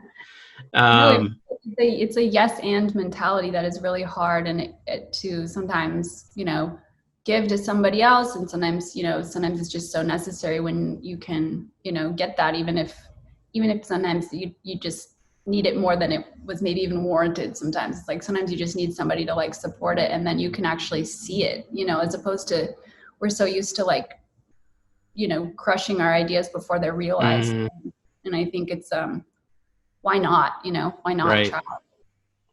it's a yes and mentality that is really hard, and it to sometimes, you know, give to somebody else. And sometimes, sometimes it's just so necessary when you can, get that, even if sometimes you just need it more than it was maybe even warranted. Sometimes it's like, sometimes you just need somebody to like support it, and then you can actually see it, as opposed to, we're so used to like, crushing our ideas before they're realized. And I think it's, why not, why not Right. try?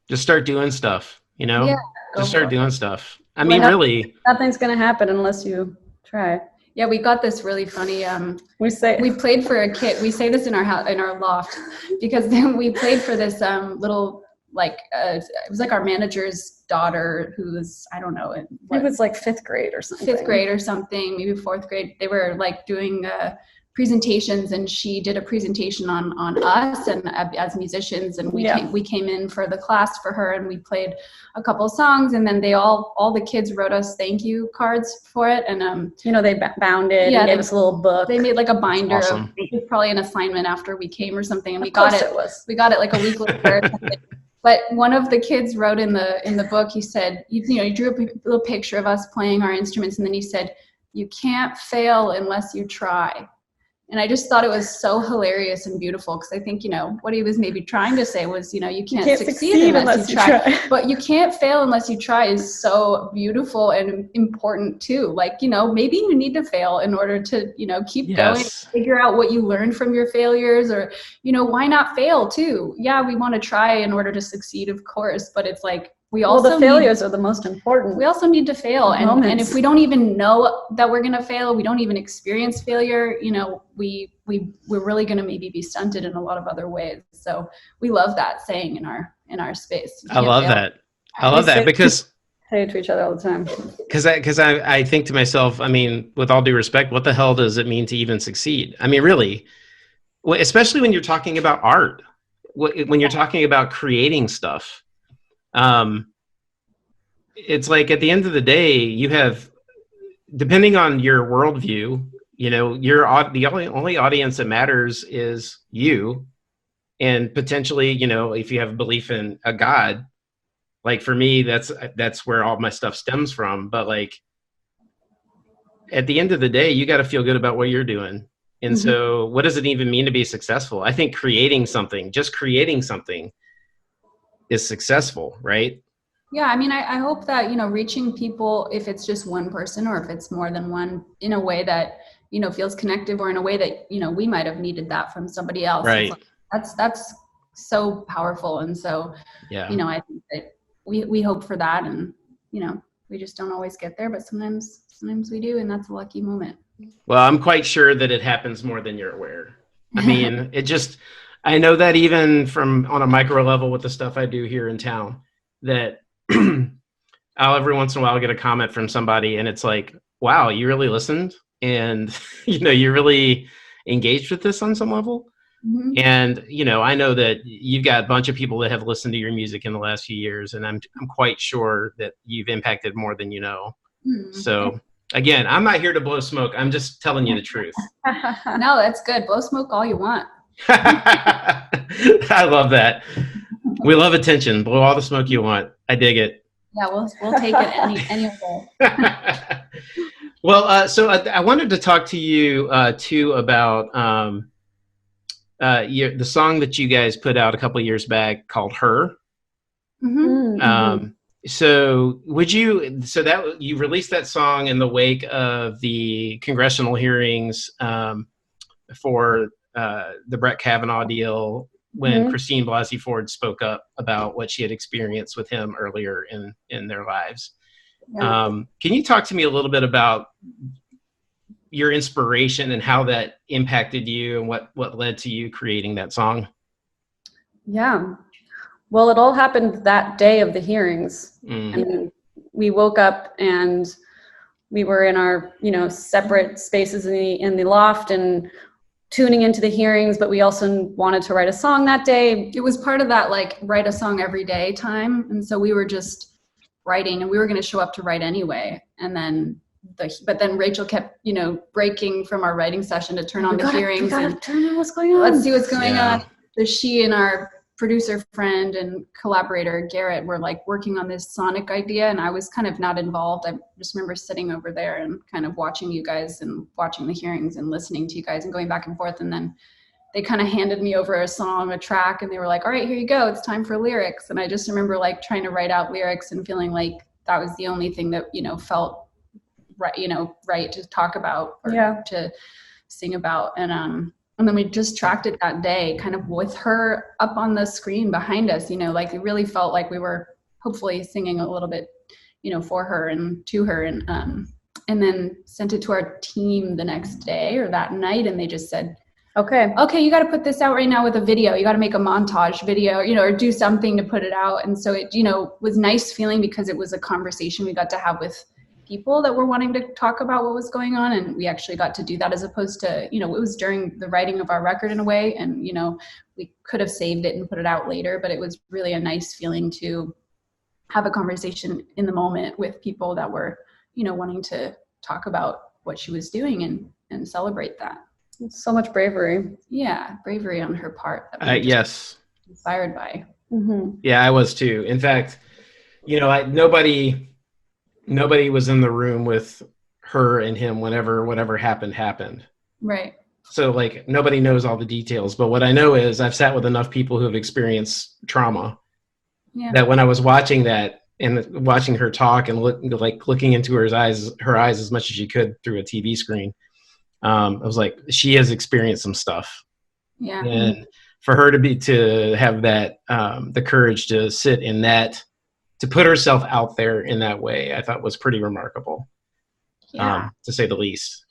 Just start doing stuff, Yeah, just start doing stuff. I mean, really, nothing's going to happen unless you try. Yeah, we got this really funny. We played for a kid. We say this in our house, in our loft, because then we played for this little it was like our manager's daughter, who was, I don't know, it was like fifth grade or something, maybe fourth grade. They were like doing presentations, and she did a presentation on us and as musicians, and we came in for the class for her, and we played a couple of songs, and then all the kids wrote us thank you cards for it, and they bound it and gave us a little book. They made like a binder. Awesome. It was probably an assignment after we came or something, and we got it. We got it like a week later. But one of the kids wrote in the book, he said, he drew a little picture of us playing our instruments, and then he said, "You can't fail unless you try." And I just thought it was so hilarious and beautiful, because I think, what he was maybe trying to say was, you can't succeed unless you try. But you can't fail unless you try is so beautiful and important too. Like, maybe you need to fail in order to, keep going, figure out what you learned from your failures, or, why not fail too? Yeah, we want to try in order to succeed, of course, but it's like, the failures are the most important. We also need to fail. And if we don't even know that we're going to fail, we don't even experience failure, we're really going to maybe be stunted in a lot of other ways. So we love that saying in our space. I love that because say it to each other all the time. Because I think to myself, I mean, with all due respect, what the hell does it mean to even succeed? I mean, really, especially when you're talking about art, when you're talking about creating stuff. It's like, at the end of the day, you have, depending on your worldview, the only audience that matters is you, and potentially, if you have a belief in a God, like for me, that's where all my stuff stems from. But like, at the end of the day, you got to feel good about what you're doing. And so what does it even mean to be successful? I think just creating something is successful, right? Yeah, I mean, I hope that, reaching people, if it's just one person or if it's more than one, in a way that, feels connective, or in a way that, we might have needed that from somebody else. Right. That's so powerful. And so, I think that we hope for that, and, we just don't always get there, but sometimes we do. And that's a lucky moment. Well, I'm quite sure that it happens more than you're aware. I mean, I know that even from on a micro level with the stuff I do here in town, that I'll every once in a while get a comment from somebody, and it's like, wow, you really listened, and you really engaged with this on some level. And I know that you've got a bunch of people that have listened to your music in the last few years, and I'm quite sure that you've impacted more than you know. So again, I'm not here to blow smoke. I'm just telling you the truth. No, that's good. Blow smoke all you want. I love that. We love attention. Blow all the smoke you want. I dig it. Yeah, we'll take it any of that. Well, so I wanted to talk to you too about the song that you guys put out a couple of years back called "Her." So you released that song in the wake of the congressional hearings for the Brett Kavanaugh deal, when Christine Blasey Ford spoke up about what she had experienced with him earlier in their lives. Yeah. Can you talk to me a little bit about your inspiration and how that impacted you, and what led to you creating that song? Yeah. Well, it all happened that day of the hearings. I mean, we woke up and we were in our, separate spaces in the loft and tuning into the hearings, but we also wanted to write a song that day. It was part of that, like, write a song every day time. And so we were just writing, and we were going to show up to write anyway. And then but then Rachel kept, breaking from our writing session to turn on the hearings. Turn on what's going on. Let's see what's going on. So she and our producer friend and collaborator Garrett were like working on this sonic idea, and I was kind of not involved. I just remember sitting over there and kind of watching you guys and watching the hearings and listening to you guys and going back and forth. And then they kind of handed me over a track, and they were like, all right, here you go. It's time for lyrics. And I just remember like trying to write out lyrics and feeling like that was the only thing that, felt right, right to talk about or to sing about. And then we just tracked it that day, kind of with her up on the screen behind us, like it really felt like we were hopefully singing a little bit, for her and to her. And then sent it to our team the next day or that night. And they just said, okay, you got to put this out right now with a video. You got to make a montage video, or do something to put it out. And so it, was nice feeling because it was a conversation we got to have with people that were wanting to talk about what was going on. And we actually got to do that as opposed to, it was during the writing of our record in a way. And, we could have saved it and put it out later, but it was really a nice feeling to have a conversation in the moment with people that were, wanting to talk about what she was doing and celebrate that. So much bravery. Yeah, bravery on her part. Yes. Inspired by. Mm-hmm. Yeah, I was too. In fact, nobody was in the room with her and him whenever whatever happened. Right. So like nobody knows all the details. But what I know is I've sat with enough people who have experienced trauma that when I was watching that and watching her talk and looking into her eyes as much as she could through a TV screen, I was like, she has experienced some stuff. Yeah. And for her to have that, the courage to sit in that, to put herself out there in that way, I thought was pretty remarkable, to say the least.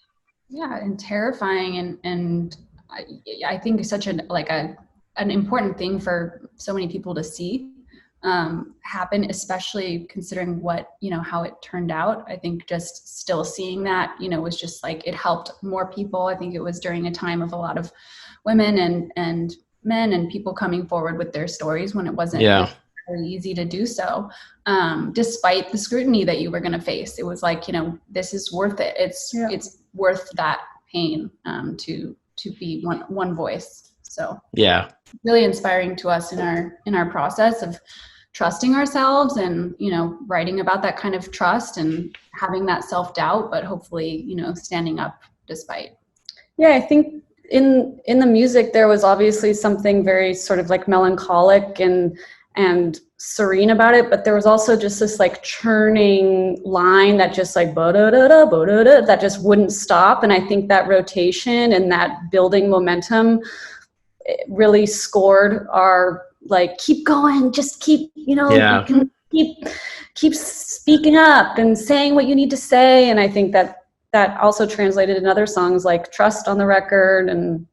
Yeah. And terrifying. And I think such an important thing for so many people to see happen, especially considering what, how it turned out. I think just still seeing that, was just like, it helped more people. I think it was during a time of a lot of women and men and people coming forward with their stories when it wasn't very easy to do so, despite the scrutiny that you were going to face. It was like, this is worth it. It's worth that pain, to be one voice. So really inspiring to us in our process of trusting ourselves and, writing about that kind of trust and having that self-doubt, but hopefully, standing up despite. Yeah, I think in the music, there was obviously something very sort of like melancholic and serene about it, but there was also just this like churning line that just like ba-da-da-da, ba-da-da, that just wouldn't stop. And I think that rotation and that building momentum really scored our like, keep going, just keep, you can keep speaking up and saying what you need to say. And I think that also translated in other songs like Trust on the record. And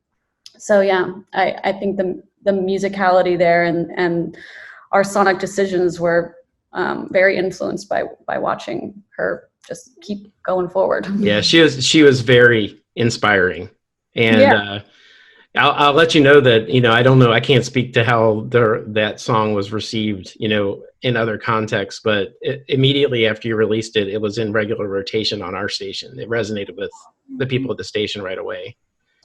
so, I think the musicality there and our sonic decisions were very influenced by watching her just keep going forward. Yeah, she was very inspiring. And I'll let you know that, I don't know, I can't speak to how that song was received, in other contexts, but immediately after you released it, it was in regular rotation on our station. It resonated with the people at the station right away.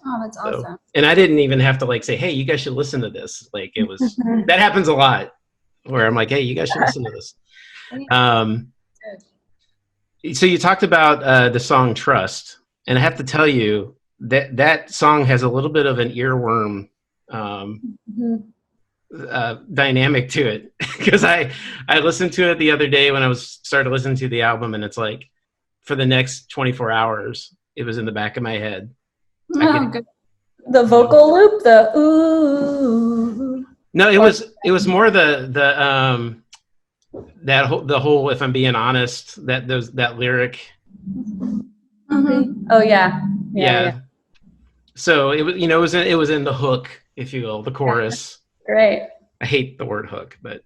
Oh, that's awesome. And I didn't even have to say, hey, you guys should listen to this. Like it was, that happens a lot where I'm like, hey, you guys should listen to this. So you talked about the song Trust, and I have to tell you, that song has a little bit of an earworm dynamic to it, because I listened to it the other day when I started listening to the album, and it's like for the next 24 hours it was in the back of my head. Good. The vocal loop, the ooh. No, it was more the whole, if I'm being honest, that lyric. Mm-hmm. Oh yeah. So it was it was in the hook, if you will, the chorus. Great. I hate the word hook, but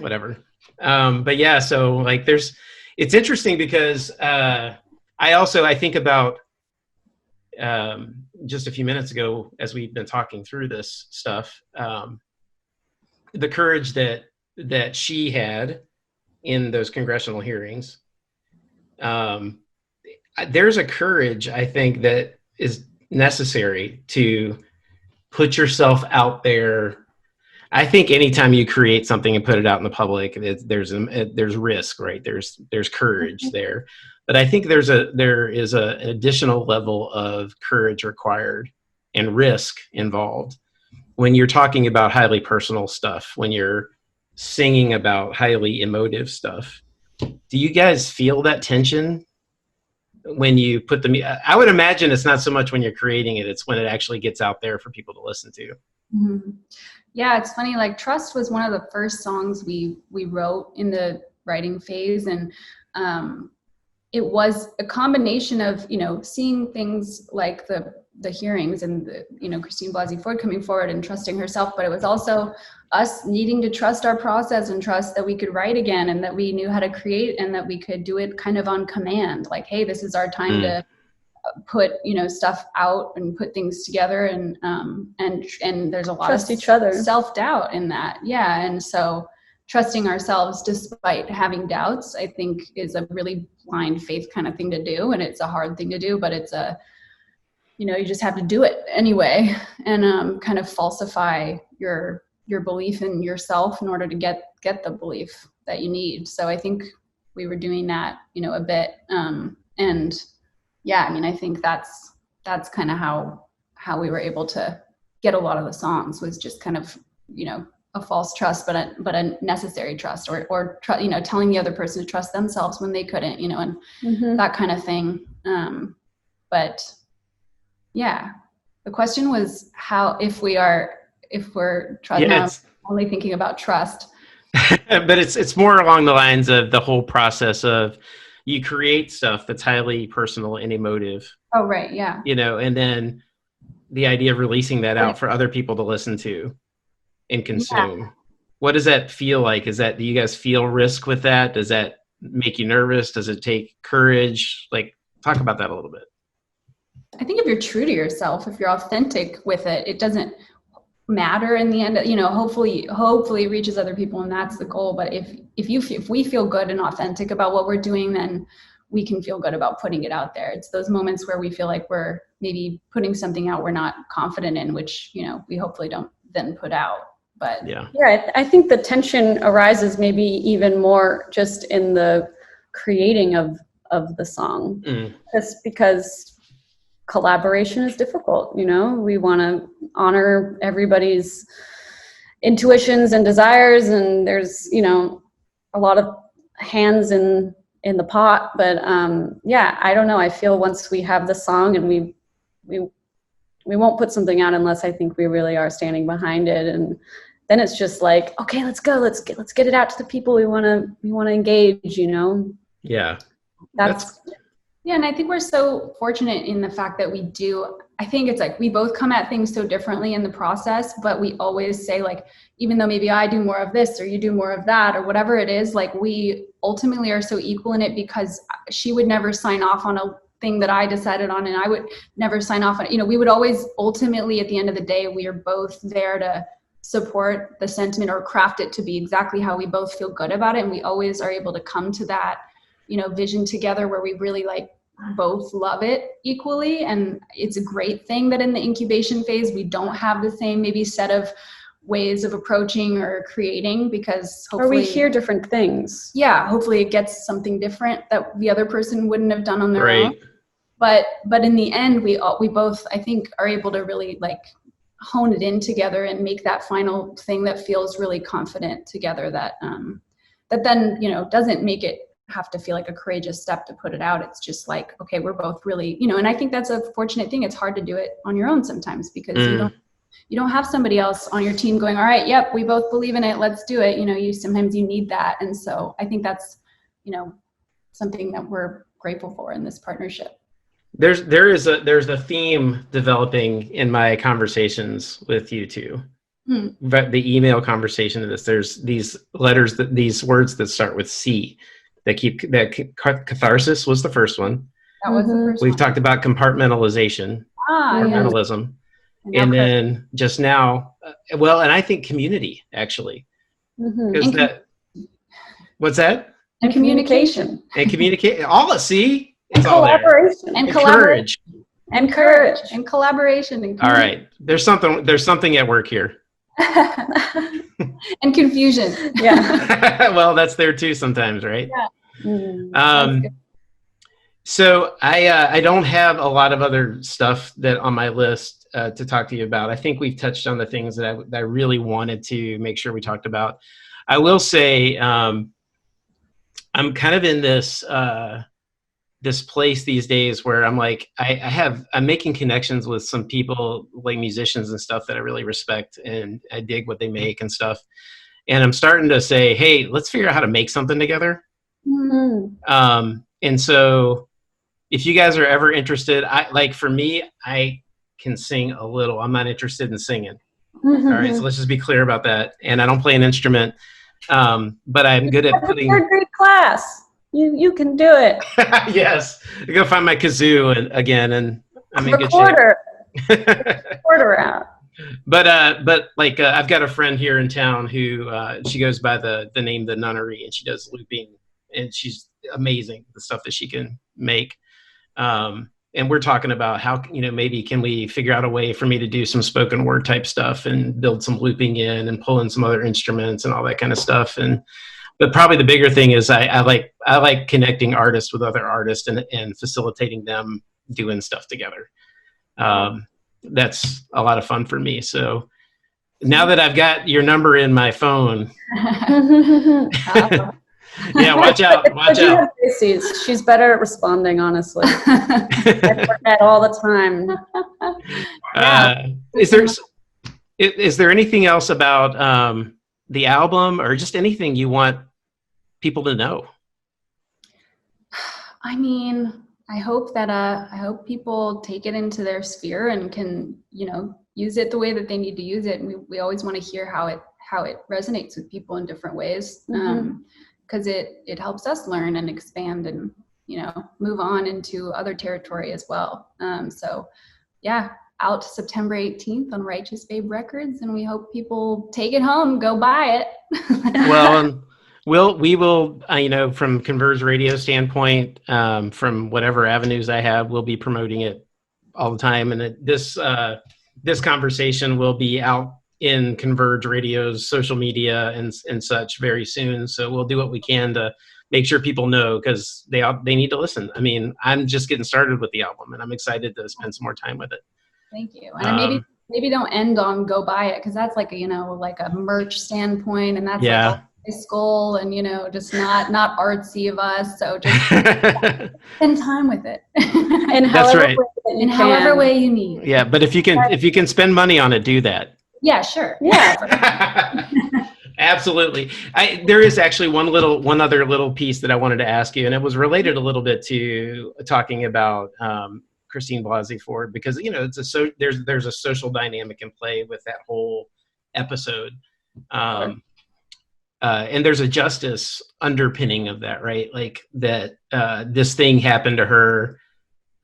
whatever. But yeah, so like it's interesting because I think about just a few minutes ago as we've been talking through this stuff, the courage that she had in those congressional hearings. There's a courage, I think, that is necessary to put yourself out there. I think anytime you create something and put it out in the public, there's risk, right? There's courage there, but I think there is an additional level of courage required and risk involved when you're talking about highly personal stuff, when you're singing about highly emotive stuff. Do you guys feel that tension when you put I would imagine it's not so much when you're creating it, it's when it actually gets out there for people to listen to. Mm-hmm. Yeah, it's funny, like Trust was one of the first songs we wrote in the writing phase. And it was a combination of, seeing things like the hearings and Christine Blasey Ford coming forward and trusting herself, but it was also us needing to trust our process and trust that we could write again and that we knew how to create and that we could do it kind of on command. Like, hey, this is our time to put stuff out and put things together, and there's a lot trust of each other, self-doubt in that. Yeah. And so trusting ourselves despite having doubts, I think, is a really blind faith kind of thing to do, and it's a hard thing to do, but it's you just have to do it anyway, and kind of falsify your belief in yourself in order to get the belief that you need. So I think we were doing that a bit, and yeah, I mean, I think that's kind of how we were able to get a lot of the songs, was just kind of, a false trust, but a necessary trust, or telling the other person to trust themselves when they couldn't, and that kind of thing. But yeah, the question was if we're only thinking about trust. But it's more along the lines of the whole process of, you create stuff that's highly personal and emotive. Oh, right. Yeah. And then the idea of releasing that out for other people to listen to and consume. Yeah. What does that feel like? Do you guys feel risk with that? Does that make you nervous? Does it take courage? Like, talk about that a little bit. I think if you're true to yourself, if you're authentic with it, it doesn't matter in the end. Hopefully it reaches other people, and that's the goal. But if we feel good and authentic about what we're doing, then we can feel good about putting it out there. It's those moments where we feel like we're maybe putting something out we're not confident in, which we hopefully don't then put out. But yeah, I think the tension arises maybe even more just in the creating of the song, just because collaboration is difficult. We want to honor everybody's intuitions and desires, and there's a lot of hands in the pot. But I don't know, I feel once we have the song, and we won't put something out unless I think we really are standing behind it, and then it's just like, okay, let's go, let's get it out to the people we want to engage. Yeah, Yeah, and I think we're so fortunate in the fact that I think it's like we both come at things so differently in the process, but we always say, like, even though maybe I do more of this or you do more of that or whatever it is, like, we ultimately are so equal in it, because she would never sign off on a thing that I decided on, and I would never sign off on it. We would always ultimately, at the end of the day, we are both there to support the sentiment or craft it to be exactly how we both feel good about it. And we always are able to come to that, vision together where we really both love it equally. And it's a great thing that in the incubation phase, we don't have the same maybe set of ways of approaching or creating, because hopefully, or we hear different things. Yeah, hopefully it gets something different that the other person wouldn't have done on their own. But in the end, we both, I think, are able to really hone it in together and make that final thing that feels really confident together, that then doesn't make it have to feel like a courageous step to put it out. It's just like, okay, we're both really, and I think that's a fortunate thing. It's hard to do it on your own sometimes, because you don't have somebody else on your team going, all right, yep, we both believe in it, let's do it. Sometimes you need that. And so I think that's, something that we're grateful for in this partnership. There's a theme developing in my conversations with you two. But the email conversation of this, there's these these words that start with C. Catharsis was the first one. That was the first one. We've talked about compartpartmentalization, compartmentalism. Yeah. And then just now, and I think community, actually. What's that? And communication. And communicate. See? It's all collaboration. And courage. And courage. And collaboration. And all right. There's something at work here. And confusion. Yeah. Well, that's there too sometimes, right? Yeah. So I don't have a lot of other stuff that on my list to talk to you about. I think we've touched on the things that I really wanted to make sure we talked about. I will say I'm kind of in this this place these days where I'm like I'm making connections with some people like musicians and stuff that I really respect, and I dig what they make and stuff. And I'm starting to say, hey, let's figure out how to make something together. And so if you guys are ever interested, for me, I can sing a little. I'm not interested in singing. All right, so let's just be clear about that. And I don't play an instrument, but I'm good at putting. Third grade class. You can do it. Yes, I go find my kazoo and I'm in good shape. Recorder out. But I've got a friend here in town who she goes by the name The Nunnery, and she does looping, and she's amazing, the stuff that she can make. And we're talking about how, maybe can we figure out a way for me to do some spoken word type stuff and build some looping in and pull in some other instruments and all that kind of stuff. But probably the bigger thing is I like connecting artists with other artists and facilitating them doing stuff together. That's a lot of fun for me. So now that I've got your number in my phone, yeah, watch out. She's better at responding, honestly. I forget all the time. Is there anything else about the album, or just anything you want people to know? I mean, I hope people take it into their sphere and can, use it the way that they need to use it. And we always want to hear how it resonates with people in different ways. Because it helps us learn and expand and, move on into other territory as well. So yeah, out September 18th on Righteous Babe Records, and we hope people take it home, go buy it. Well, we will, from Converge Radio standpoint, from whatever avenues I have, we'll be promoting it all the time. And this conversation will be out in Converge Radio's social media and such very soon. So we'll do what we can to make sure people know, because they need to listen. I mean, I'm just getting started with the album, and I'm excited to spend some more time with it. Thank you. And maybe don't end on go buy it, because that's like a merch standpoint, and that's like a high school and just not artsy of us. So just spend time with it. And that's right. However way you need. Yeah, but if you can spend money on it, do that. Yeah, sure. Yeah. Absolutely. There is actually one other little piece that I wanted to ask you, and it was related a little bit to talking about Christine Blasey Ford, because there's a social dynamic in play with that whole episode, and there's a justice underpinning of that, right? Like that this thing happened to her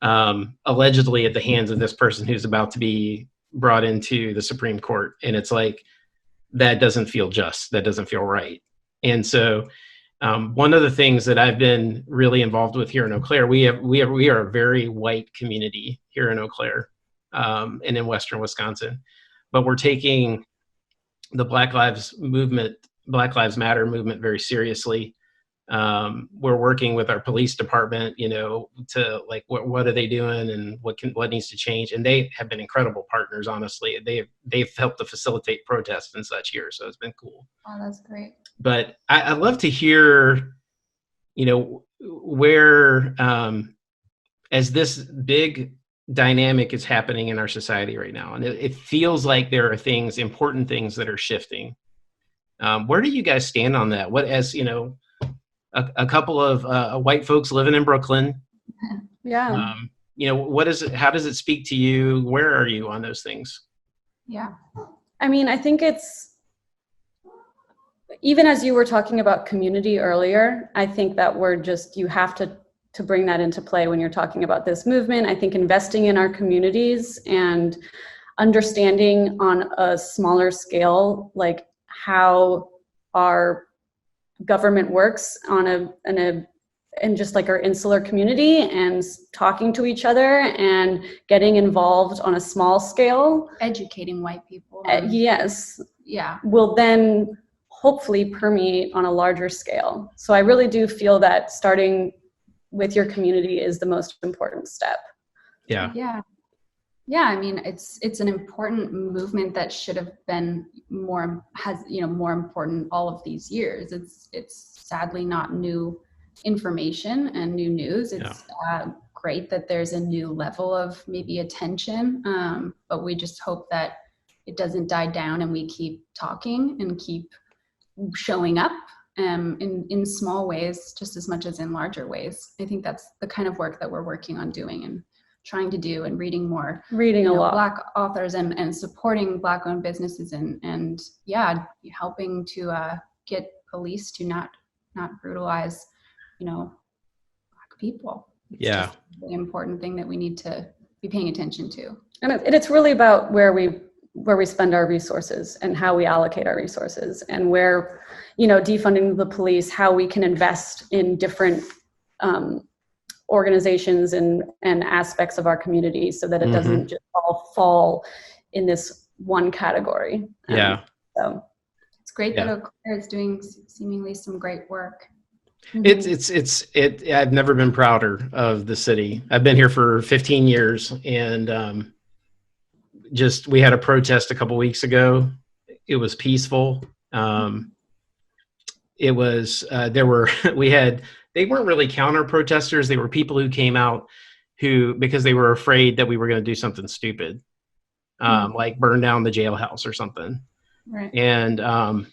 allegedly at the hands of this person who's about to be brought into the Supreme Court, and it's like, that doesn't feel just, that doesn't feel right. And so one of the things that I've been really involved with here in Eau Claire, we are a very white community here in Eau Claire, and in Western Wisconsin, but we're taking the Black Lives Matter movement very seriously. We're working with our police department, to like, what are they doing and what needs to change. And they have been incredible partners, honestly. They've helped to facilitate protests and such here. So it's been cool. Oh, that's great. But I'd love to hear, where, as this big dynamic is happening in our society right now, and it feels like there are important things that are shifting. Where do you guys stand on that? A couple of white folks living in Brooklyn. Yeah. What is it? How does it speak to you? Where are you on those things? Yeah. I mean, I think it's, even as you were talking about community earlier, I think that you have to bring that into play when you're talking about this movement. I think investing in our communities and understanding on a smaller scale, like how our government works in just like our insular community, and talking to each other and getting involved on a small scale. Educating white people. Yes. will then hopefully permeate on a larger scale. So I really do feel that starting with your community is the most important step. Yeah. I mean, it's an important movement that should have been more important all of these years. It's sadly not new information and new news. It's great that there's a new level of maybe attention, but we just hope that it doesn't die down and we keep talking and keep showing up in small ways just as much as in larger ways. I think that's the kind of work that we're working on doing and trying to do, and reading a lot Black authors and supporting Black-owned businesses and helping to get police to not brutalize Black people. It's just an important thing that we need to be paying attention to. And it's really about where we spend our resources and how we allocate our resources, and where, defunding the police, how we can invest in different organizations and aspects of our community so that it doesn't just all fall in this one category. So it's great that Eau Claire is doing seemingly some great work. I've never been prouder of the city. I've been here for 15 years, and we had a protest a couple weeks ago. It was peaceful. It was they weren't really counter protesters. They were people who came out because they were afraid that we were going to do something stupid, like burn down the jailhouse or something. Right. And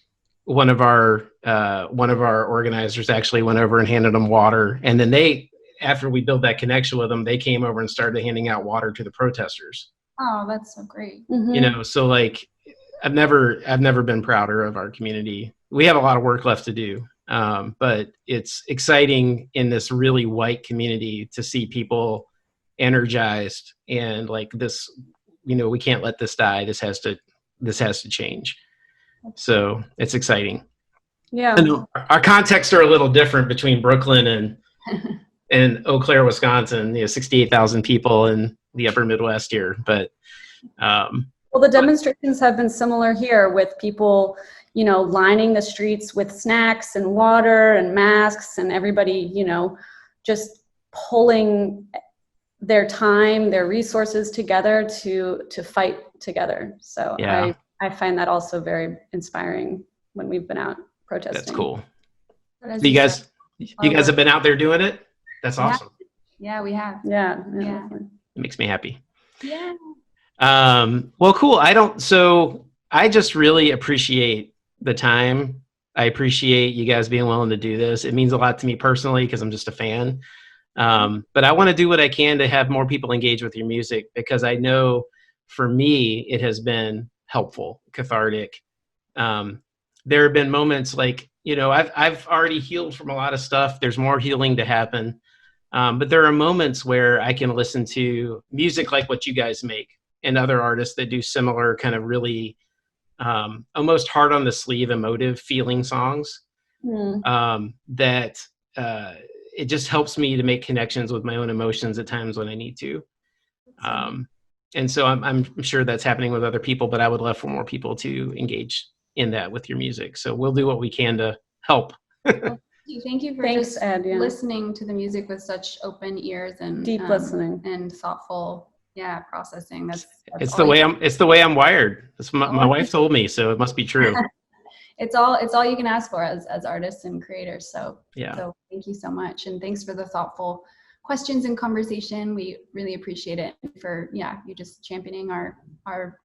one of our organizers actually went over and handed them water. And then after we built that connection with them, they came over and started handing out water to the protesters. Oh, that's so great. So like, I've never been prouder of our community. We have a lot of work left to do. But it's exciting in this really white community to see people energized and like this, we can't let this die. This has to change. So it's exciting. Yeah. And our contexts are a little different between Brooklyn and Eau Claire, Wisconsin, 68,000 people in the upper Midwest here. But, well, the demonstrations have been similar here, with people, lining the streets with snacks and water and masks, and everybody, just pulling their time, their resources together to fight together. So I find that also very inspiring when we've been out protesting. That's cool. You guys have been out there doing it? That's awesome. Yeah, we have. Yeah. It makes me happy. Yeah. Well, cool. I just really appreciate the time. I appreciate you guys being willing to do this. It means a lot to me personally because I'm just a fan. But I want to do what I can to have more people engage with your music, because I know for me, it has been helpful, cathartic. There have been moments like, I've already healed from a lot of stuff. There's more healing to happen. But there are moments where I can listen to music like what you guys make and other artists that do similar kind of really almost hard on the sleeve, emotive feeling songs that it just helps me to make connections with my own emotions at times when I need to. And so I'm sure that's happening with other people, but I would love for more people to engage in that with your music. So we'll do what we can to help. Thank you for Ed, listening to the music with such open ears and deep listening and thoughtful processing. It's the way I'm wired. That's my wife told me, so it must be true. It's all you can ask for as artists and creators. So thank you so much, and thanks for the thoughtful questions and conversation. We really appreciate it, for you just championing our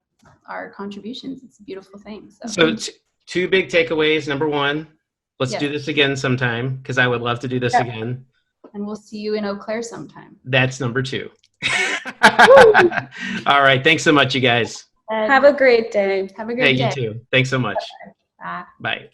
contributions. It's a beautiful thing. So two big takeaways. Number one, let's do this again sometime, because I would love to do this again. And we'll see you in Eau Claire sometime. That's number two. All right. Thanks so much, you guys. Have a great day. Have a great day. You too. Thanks so much. Bye. Bye.